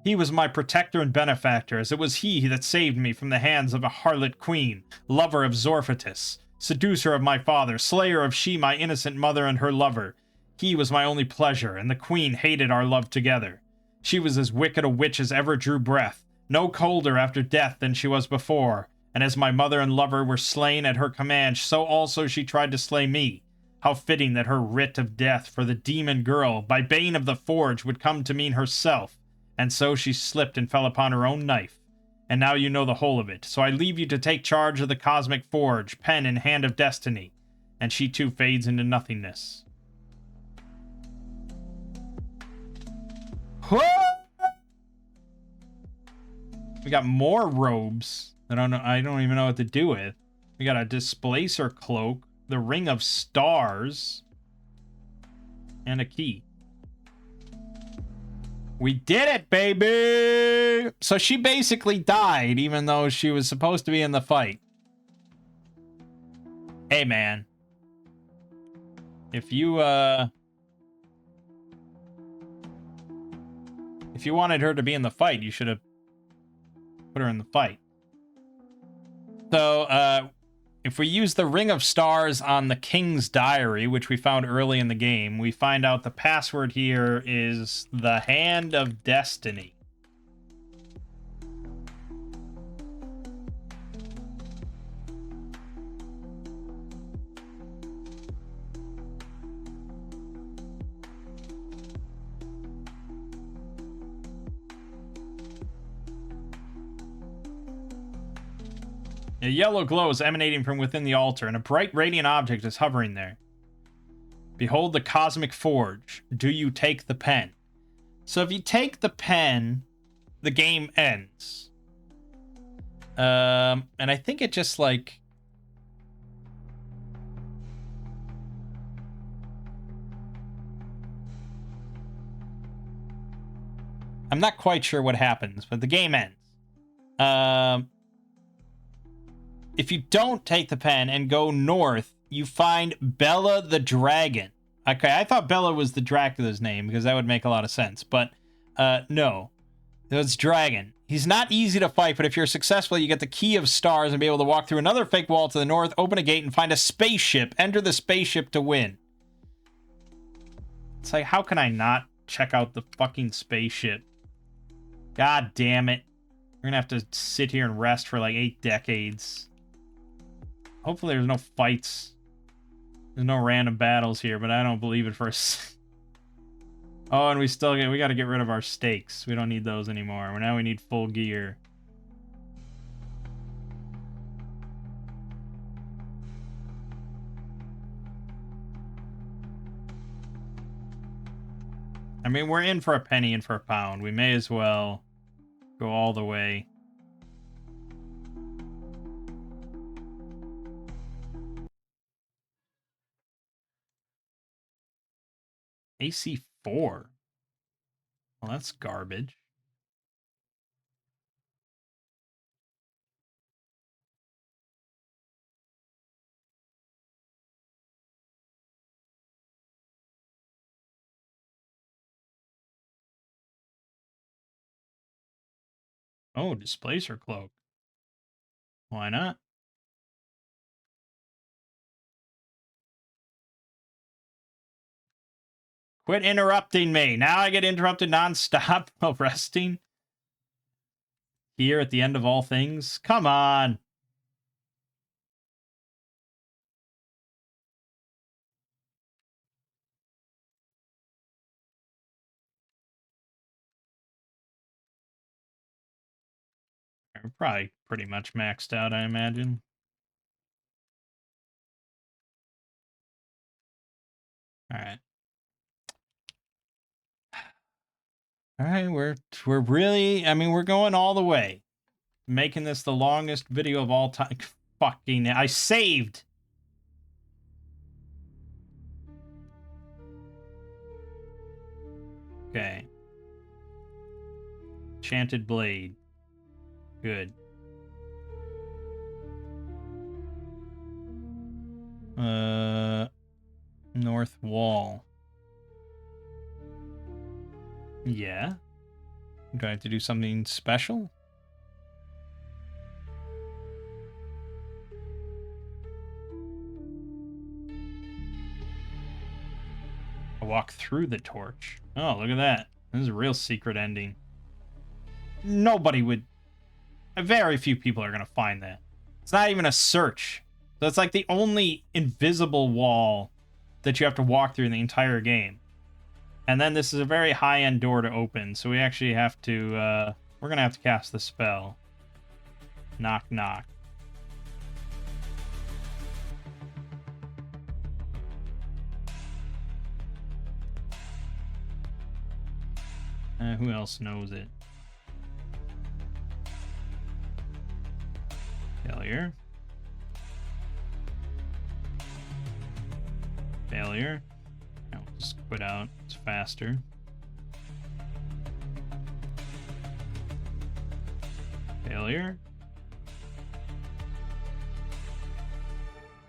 He was my protector and benefactor, as it was he that saved me from the hands of a harlot queen, lover of Zorphatus, seducer of my father, slayer of she my innocent mother and her lover. He was my only pleasure, and the queen hated our love together. She was as wicked a witch as ever drew breath, no colder after death than she was before, and as my mother and lover were slain at her command, so also she tried to slay me. How fitting that her writ of death for the demon girl, by bane of the forge, would come to mean herself, and so she slipped and fell upon her own knife. And now you know the whole of it, so I leave you to take charge of the cosmic forge, pen in hand of destiny, and she too fades into nothingness. We got more robes that I don't even know what to do with. We got a displacer cloak, the ring of stars, and a key. We did it, baby! So she basically died, even though she was supposed to be in the fight. Hey, man. If you wanted her to be in the fight, you should have put her in the fight. So, if we use the Ring of Stars on the King's Diary, which we found early in the game, we find out the password here is the Hand of Destiny. A yellow glow is emanating from within the altar, and a bright radiant object is hovering there. Behold the cosmic forge. Do you take the pen? So if you take the pen, the game ends. And I think it just like... I'm not quite sure what happens, but the game ends. If you don't take the pen and go north, you find Bella the Dragon. Okay, I thought Bella was the Dracula's name, because that would make a lot of sense. But, no. It's Dragon. He's not easy to fight, but if you're successful, you get the Key of Stars and be able to walk through another fake wall to the north, open a gate, and find a spaceship. Enter the spaceship to win. It's like, how can I not check out the fucking spaceship? God damn it. We're gonna have to sit here and rest for like 8 decades. Hopefully there's no fights. There's no random battles here, but I don't believe it for a Oh, and we gotta get rid of our stakes. We don't need those anymore. Now we need full gear. I mean, we're in for a penny and for a pound. We may as well go all the way. AC 4. Well, that's garbage. Oh, Displacer Cloak. Why not? Quit interrupting me. Now I get interrupted nonstop while resting. Here at the end of all things. Come on. We're probably pretty much maxed out, I imagine. All right. All right, we're really, I mean, we're going all the way. Making this the longest video of all time. Fucking, I saved. Okay. Enchanted Blade. Good. North Wall. Yeah. Do I have to do something special? I walk through the torch. Oh, look at that. This is a real secret ending. Nobody would... Very few people are going to find that. It's not even a search. So it's like the only invisible wall that you have to walk through in the entire game. And then this is a very high-end door to open, so we actually have to, we're gonna have to cast the spell. Knock, knock. Who else knows it? Failure. Failure. No, just quit out. It's faster. Failure.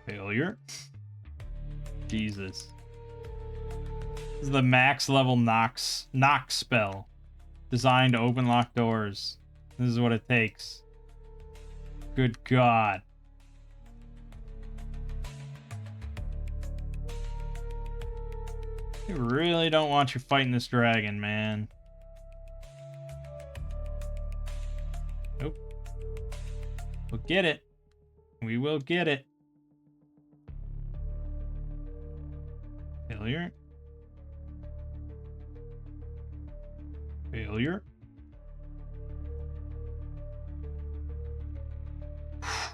Failure. Jesus. This is the max level knock spell. Designed to open locked doors. This is what it takes. Good God. You really don't want you fighting this dragon, man. Nope. We'll get it. We will get it. Failure. Failure.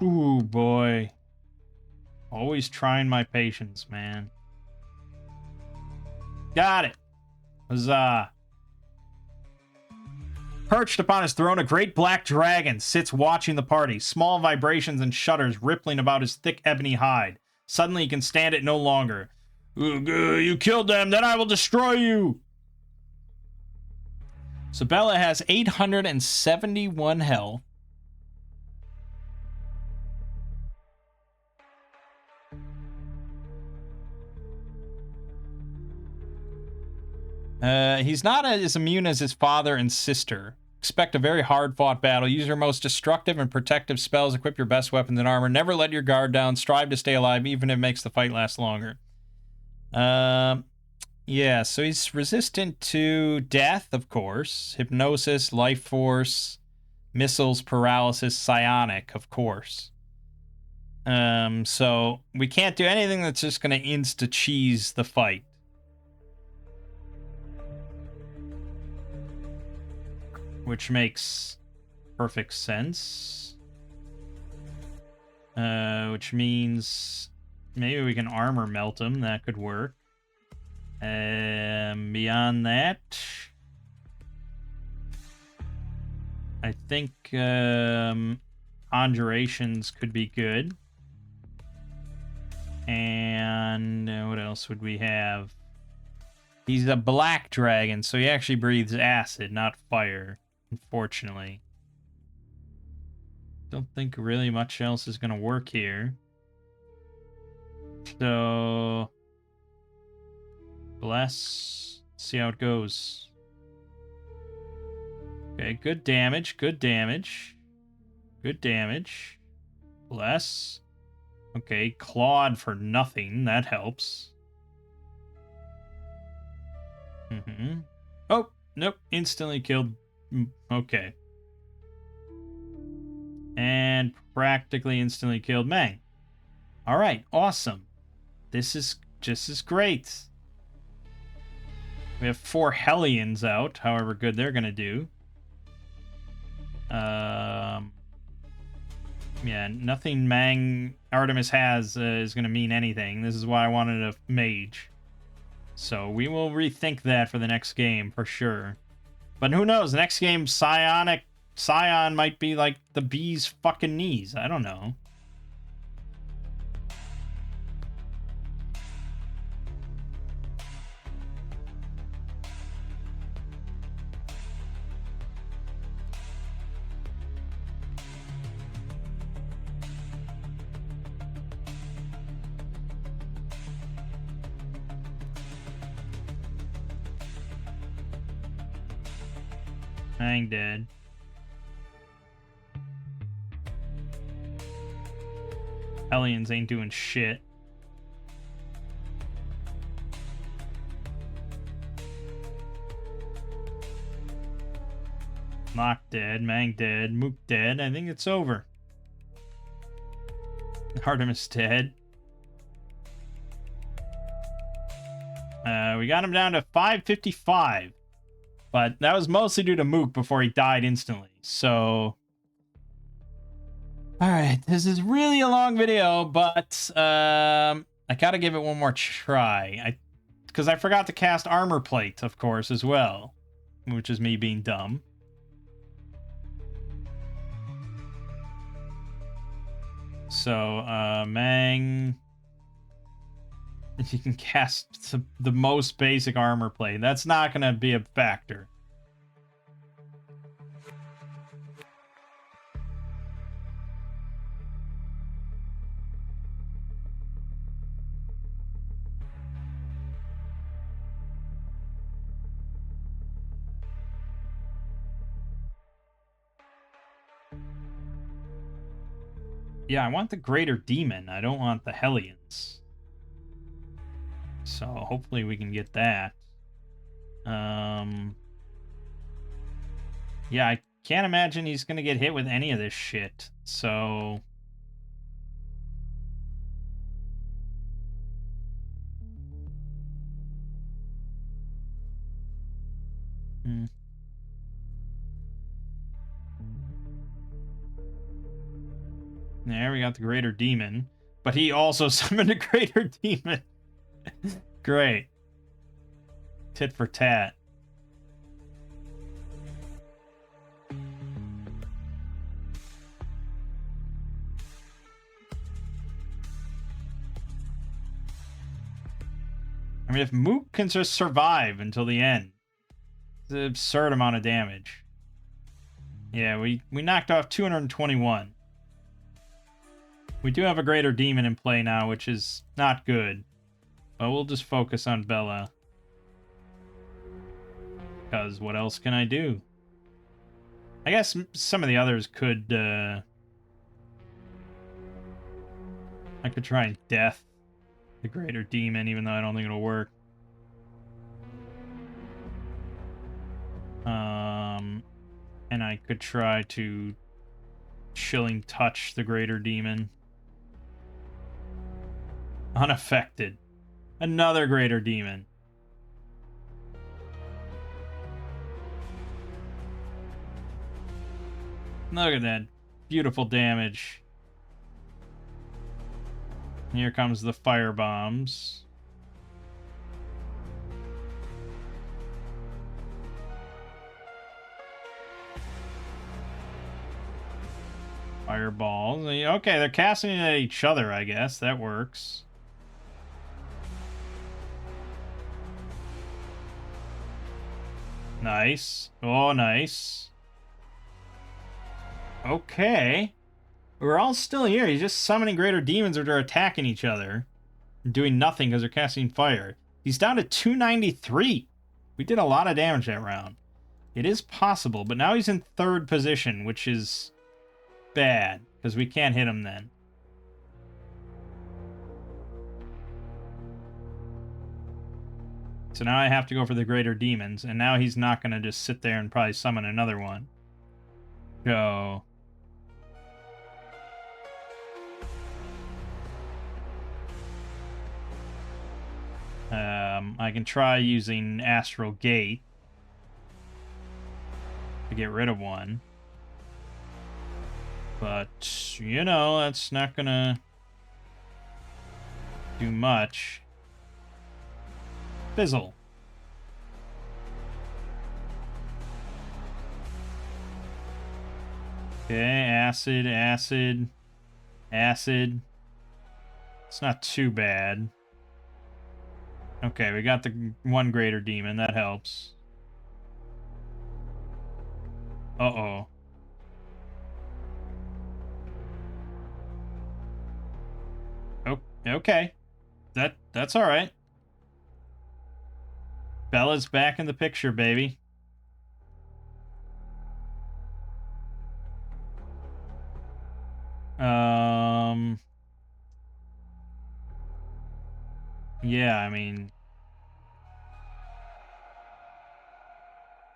Ooh, boy. Always trying my patience, man. Got it. Huzzah. Perched upon his throne, a great black dragon sits watching the party, small vibrations and shudders rippling about his thick ebony hide. Suddenly he can stand it no longer. You killed them, then I will destroy you. Sabella has 871 health. He's not as immune as his father and sister. Expect a very hard-fought battle. Use your most destructive and protective spells. Equip your best weapons and armor. Never let your guard down. Strive to stay alive, even if it makes the fight last longer. Yeah, so he's resistant to death, of course. Hypnosis, life force, Missiles, paralysis, psionic, of course. So we can't do anything that's just going to insta-cheese the fight. Which makes perfect sense. Which means maybe we can armor melt him. That could work. Beyond that, I think conjurations could be good. And what else would we have? He's a black dragon, so he actually breathes acid, not fire, unfortunately. Don't think really much else is going to work here. So, bless. See how it goes. Okay, good damage, good damage. Good damage. Bless. Okay, clawed for nothing. That helps. Oh, nope. Instantly killed. Okay. And practically instantly killed Mangg. Alright, awesome. This is just as great. We have 4 Hellions out, however good they're gonna do. Yeah, nothing Mangg Artemis has is going to mean anything. This is why I wanted a mage. So we will rethink that for the next game, for sure. But who knows? The next game, Scion might be like the bee's fucking knees. I don't know. Mangg dead. Hellions ain't doing shit. Mock dead, Mangg dead, Mook dead. I think it's over. Artemis dead. We got him down to 555. But that was mostly due to Mook before he died instantly. So, alright, this is really a long video, but I gotta give it one more try. Because I forgot to cast Armor Plate, of course, as well. Which is me being dumb. So, Mangg... You can cast the most basic armor plate. That's not going to be a factor. Yeah, I want the Greater Demon. I don't want the Hellions. So hopefully we can get that. Yeah, I can't imagine he's gonna get hit with any of this shit. So there we got the Greater Demon. But he also summoned a Greater Demon. Great. Tit for tat. I mean, if Mook can just survive until the end, it's an absurd amount of damage. Yeah, we knocked off 221. We do have a Greater Demon in play now, which is not good. But we'll just focus on Bella. Because what else can I do? I guess some of the others could, I could try and death the Greater Demon, even though I don't think it'll work. And I could try to Chilling Touch the Greater Demon. Unaffected. Another Greater Demon. Look at that. Beautiful damage. Here comes the fire bombs. Fireballs. Okay, they're casting it at each other, I guess. That works. Nice. Oh, nice. Okay. We're all still here. He's just summoning greater demons or they're attacking each other. And doing nothing because they're casting fire. He's down to 293. We did a lot of damage that round. It is possible, but now he's in third position, which is bad, because we can't hit him then. So now I have to go for the greater demons, and now he's not going to just sit there and probably summon another one. Go. I can try using Astral Gate to get rid of one. But, you know, that's not gonna do much. Fizzle. Okay, acid, acid, acid. It's not too bad. Okay, we got the one greater demon. That helps. Uh-oh. Oh, okay. That's all right. Bella's back in the picture, baby. Yeah, I mean,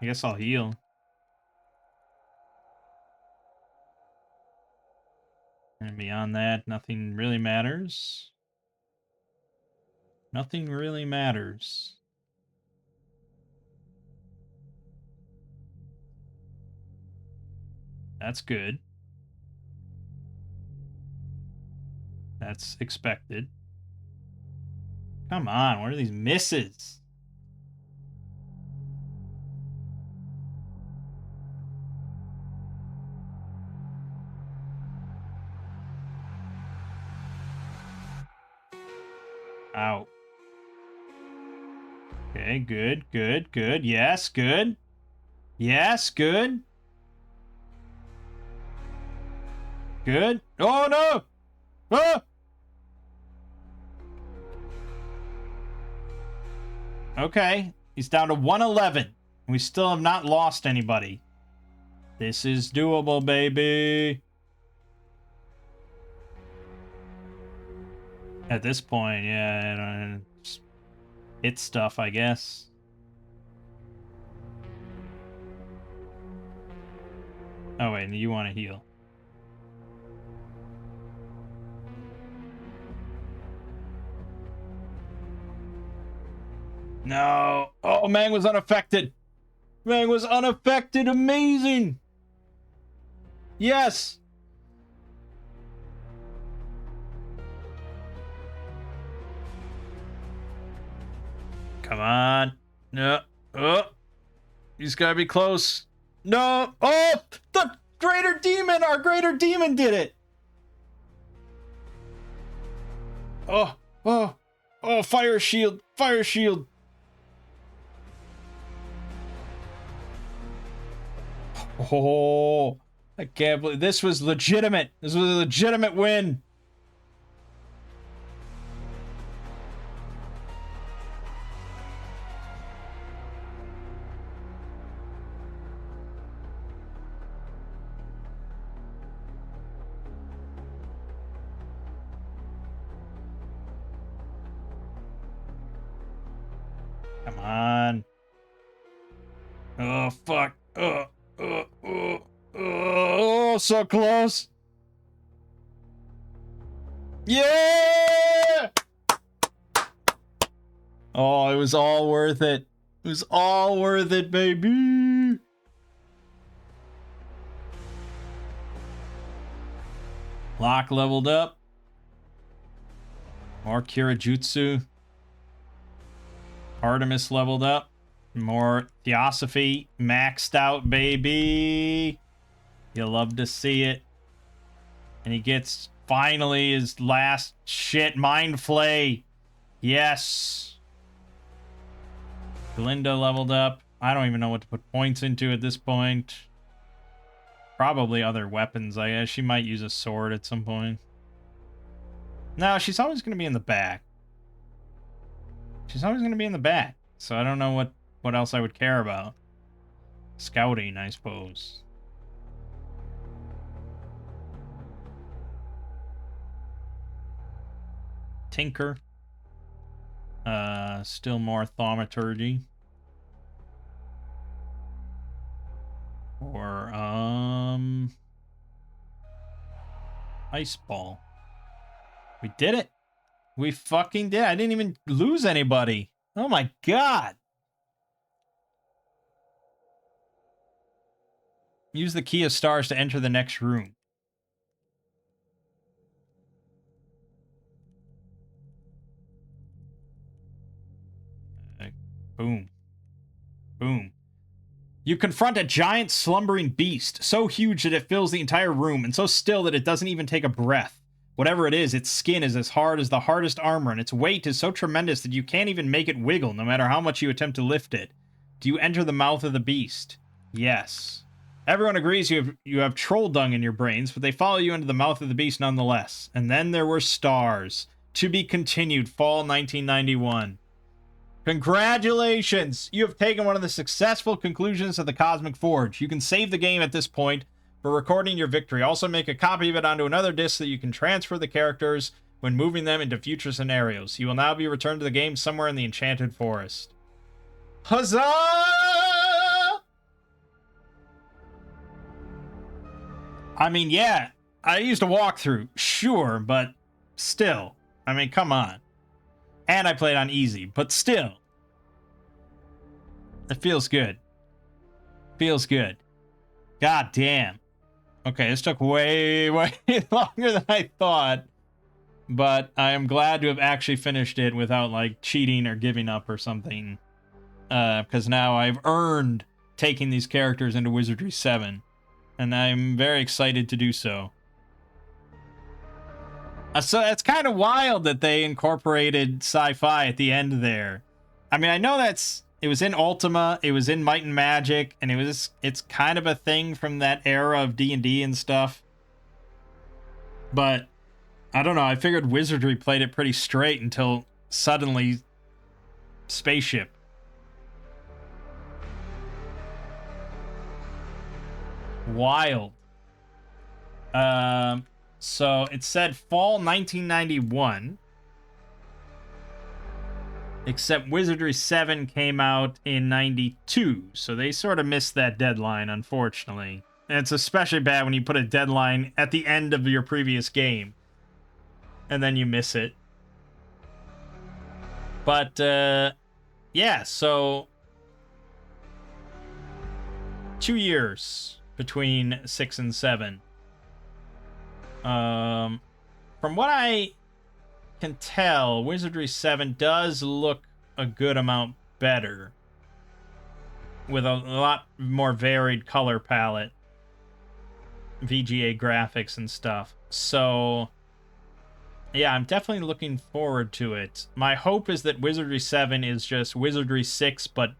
I guess I'll heal. And beyond that, nothing really matters. Nothing really matters. That's good. That's expected. Come on, what are these misses? Ow. Okay, good, good, good. Yes, good. Yes, good. Good. Oh, no! Ah! Okay, he's down to 111. We still have not lost anybody. This is doable, baby. At this point, yeah, just hit stuff, I guess. Oh, wait, you want to heal. No. Oh, Mangg was unaffected. Mangg was unaffected. Amazing. Yes. Come on. No. Oh. He's got to be close. No. Oh, the greater demon. Our greater demon did it. Oh. Oh. Oh, fire shield. Fire shield. Oh, I can't believe this was legitimate. This was a legitimate win. Come on. Oh, fuck. Oh. Oh, so close. Yeah! Oh, it was all worth it. It was all worth it, baby. Locke leveled up. More Kirajutsu. Artemis leveled up. More Theosophy maxed out, baby. You'll love to see it. And he gets finally his last shit, Mind Flay. Yes. Glinda leveled up. I don't even know what to put points into at this point. Probably other weapons, I guess. She might use a sword at some point. No, she's always going to be in the back. She's always going to be in the back. So I don't know what else I would care about. Scouting, I suppose. Tinker. Still more thaumaturgy. Or, Ice Ball. We did it. We fucking did. I didn't even lose anybody. Oh my god. Use the key of stars to enter the next room. Boom. Boom. You confront a giant slumbering beast, so huge that it fills the entire room, and so still that it doesn't even take a breath. Whatever it is, its skin is as hard as the hardest armor, and its weight is so tremendous that you can't even make it wiggle, no matter how much you attempt to lift it. Do you enter the mouth of the beast? Yes. Everyone agrees you have troll dung in your brains, but they follow you into the mouth of the beast nonetheless. And then there were stars. To be continued, fall 1991. Congratulations! You have taken one of the successful conclusions of the Cosmic Forge. You can save the game at this point for recording your victory. Also make a copy of it onto another disc so you can transfer the characters when moving them into future scenarios. You will now be returned to the game somewhere in the Enchanted Forest. Huzzah! I mean, yeah, I used a walkthrough, sure, but still. I mean, come on. And I played on easy, but still. It feels good. Feels good. God damn. Okay, this took way, way longer than I thought. But I am glad to have actually finished it without, like, cheating or giving up or something. Because now I've earned taking these characters into Wizardry 7. And I'm very excited to do so. So it's kind of wild that they incorporated sci-fi at the end there. I mean, I know it was in Ultima, it was in Might and Magic, and it's kind of a thing from that era of D&D and stuff. But I don't know, I figured Wizardry played it pretty straight until suddenly spaceship. Wild. So it said fall 1991. Except Wizardry 7 came out in 92. So they sort of missed that deadline, unfortunately. And it's especially bad when you put a deadline at the end of your previous game. And then you miss it. But, yeah, so 2 years between 6 and 7. From what I can tell, Wizardry 7 does look a good amount better. With a lot more varied color palette. VGA graphics and stuff. So, yeah, I'm definitely looking forward to it. My hope is that Wizardry 7 is just Wizardry 6, but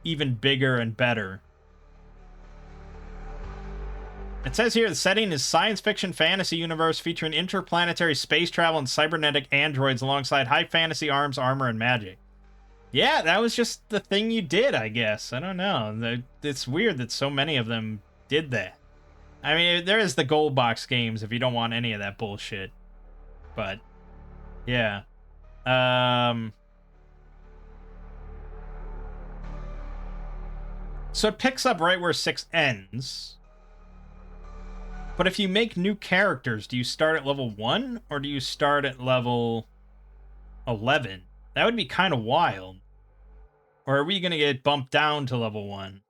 even bigger and better. It says here the setting is science fiction fantasy universe featuring interplanetary space travel and cybernetic androids alongside high fantasy arms, armor, and magic. Yeah, that was just the thing you did, I guess. I don't know. It's weird that so many of them did that. I mean, there is the gold box games if you don't want any of that bullshit. But, yeah. So it picks up right where 6 ends. But if you make new characters, do you start at level 1 or do you start at level 11? That would be kind of wild. Or are we going to get bumped down to level 1?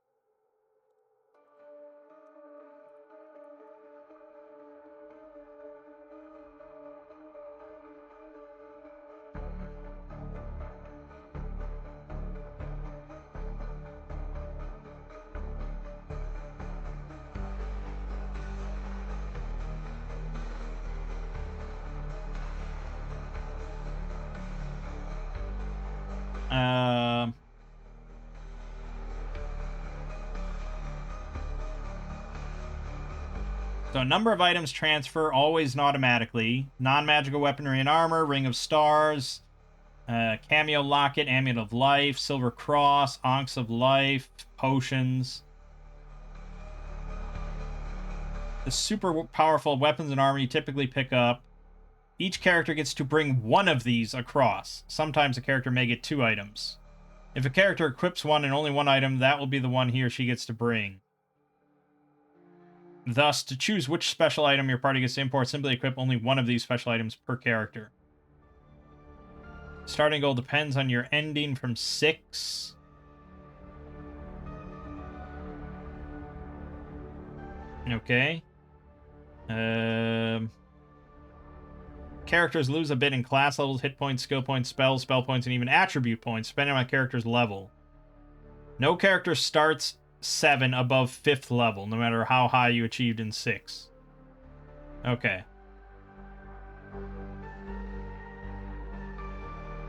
So a number of items transfer, always and automatically. Non-magical weaponry and armor, Ring of Stars, Cameo Locket, Amulet of Life, Silver Cross, Onks of Life, Potions. The super powerful weapons and armor you typically pick up. Each character gets to bring one of these across. Sometimes a character may get 2 items. If a character equips one and only one item, that will be the one he or she gets to bring. Thus, to choose which special item your party gets to import, simply equip only one of these special items per character. Starting goal depends on your ending from 6. Okay. Characters lose a bit in class levels, hit points, skill points, spells, spell points, and even attribute points, depending on a character's level. No character starts 7 above 5th level, no matter how high you achieved in 6. Okay.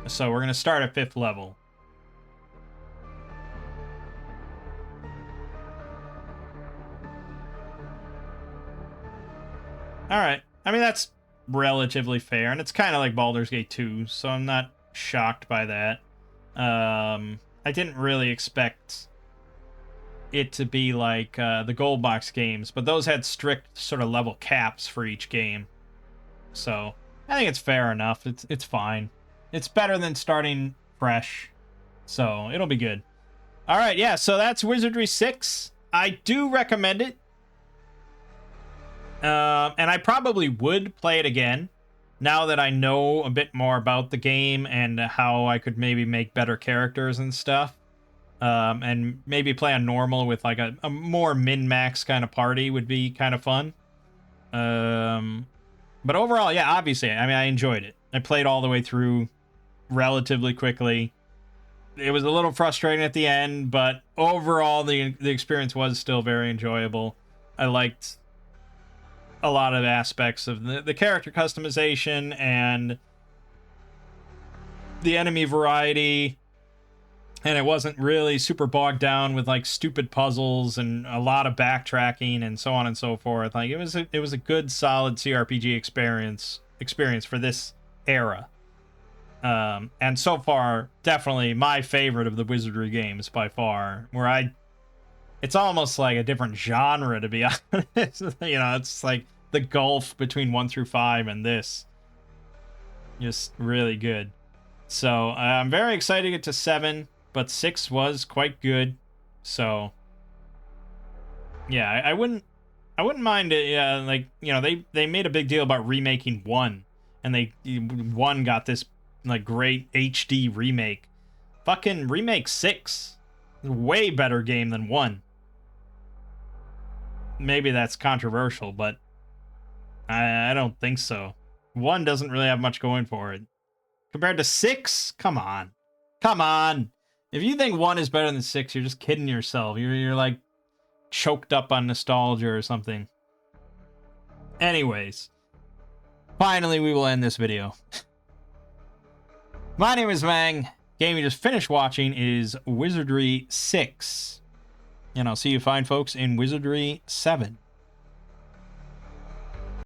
So we're going to start at 5th level. Alright. I mean, that's relatively fair, and it's kind of like Baldur's Gate 2, so I'm not shocked by that. I didn't really expect it to be like the Gold Box games, but those had strict sort of level caps for each game. So I think it's fair enough. It's fine. It's better than starting fresh, so it'll be good. All right, yeah, so that's Wizardry 6. I do recommend it. And I probably would play it again now that I know a bit more about the game and how I could maybe make better characters and stuff. And maybe play on normal with like a more min-max kind of party would be kind of fun. But overall, yeah, obviously, I mean, I enjoyed it. I played all the way through relatively quickly. It was a little frustrating at the end, but overall, the experience was still very enjoyable. I liked a lot of aspects of the character customization and the enemy variety, and it wasn't really super bogged down with like stupid puzzles and a lot of backtracking and so on and so forth. Like it was a good solid CRPG experience for this era. And so far, definitely my favorite of the Wizardry games by far, it's almost like a different genre, to be honest. You know, it's like the gulf between 1 through 5 and this. Just really good. So I'm very excited to get to 7, but 6 was quite good. So yeah, I wouldn't mind it. Yeah, like, you know, they made a big deal about remaking 1, and 1 got this like great HD remake. Fucking remake 6. Way better game than 1. Maybe that's controversial, but I don't think so. 1 doesn't really have much going for it. Compared to 6? Come on. Come on. If you think 1 is better than 6, you're just kidding yourself. You're like choked up on nostalgia or something. Anyways. Finally, we will end this video. My name is Mangg. Game you just finished watching is Wizardry 6. And I'll see you fine folks in Wizardry 7.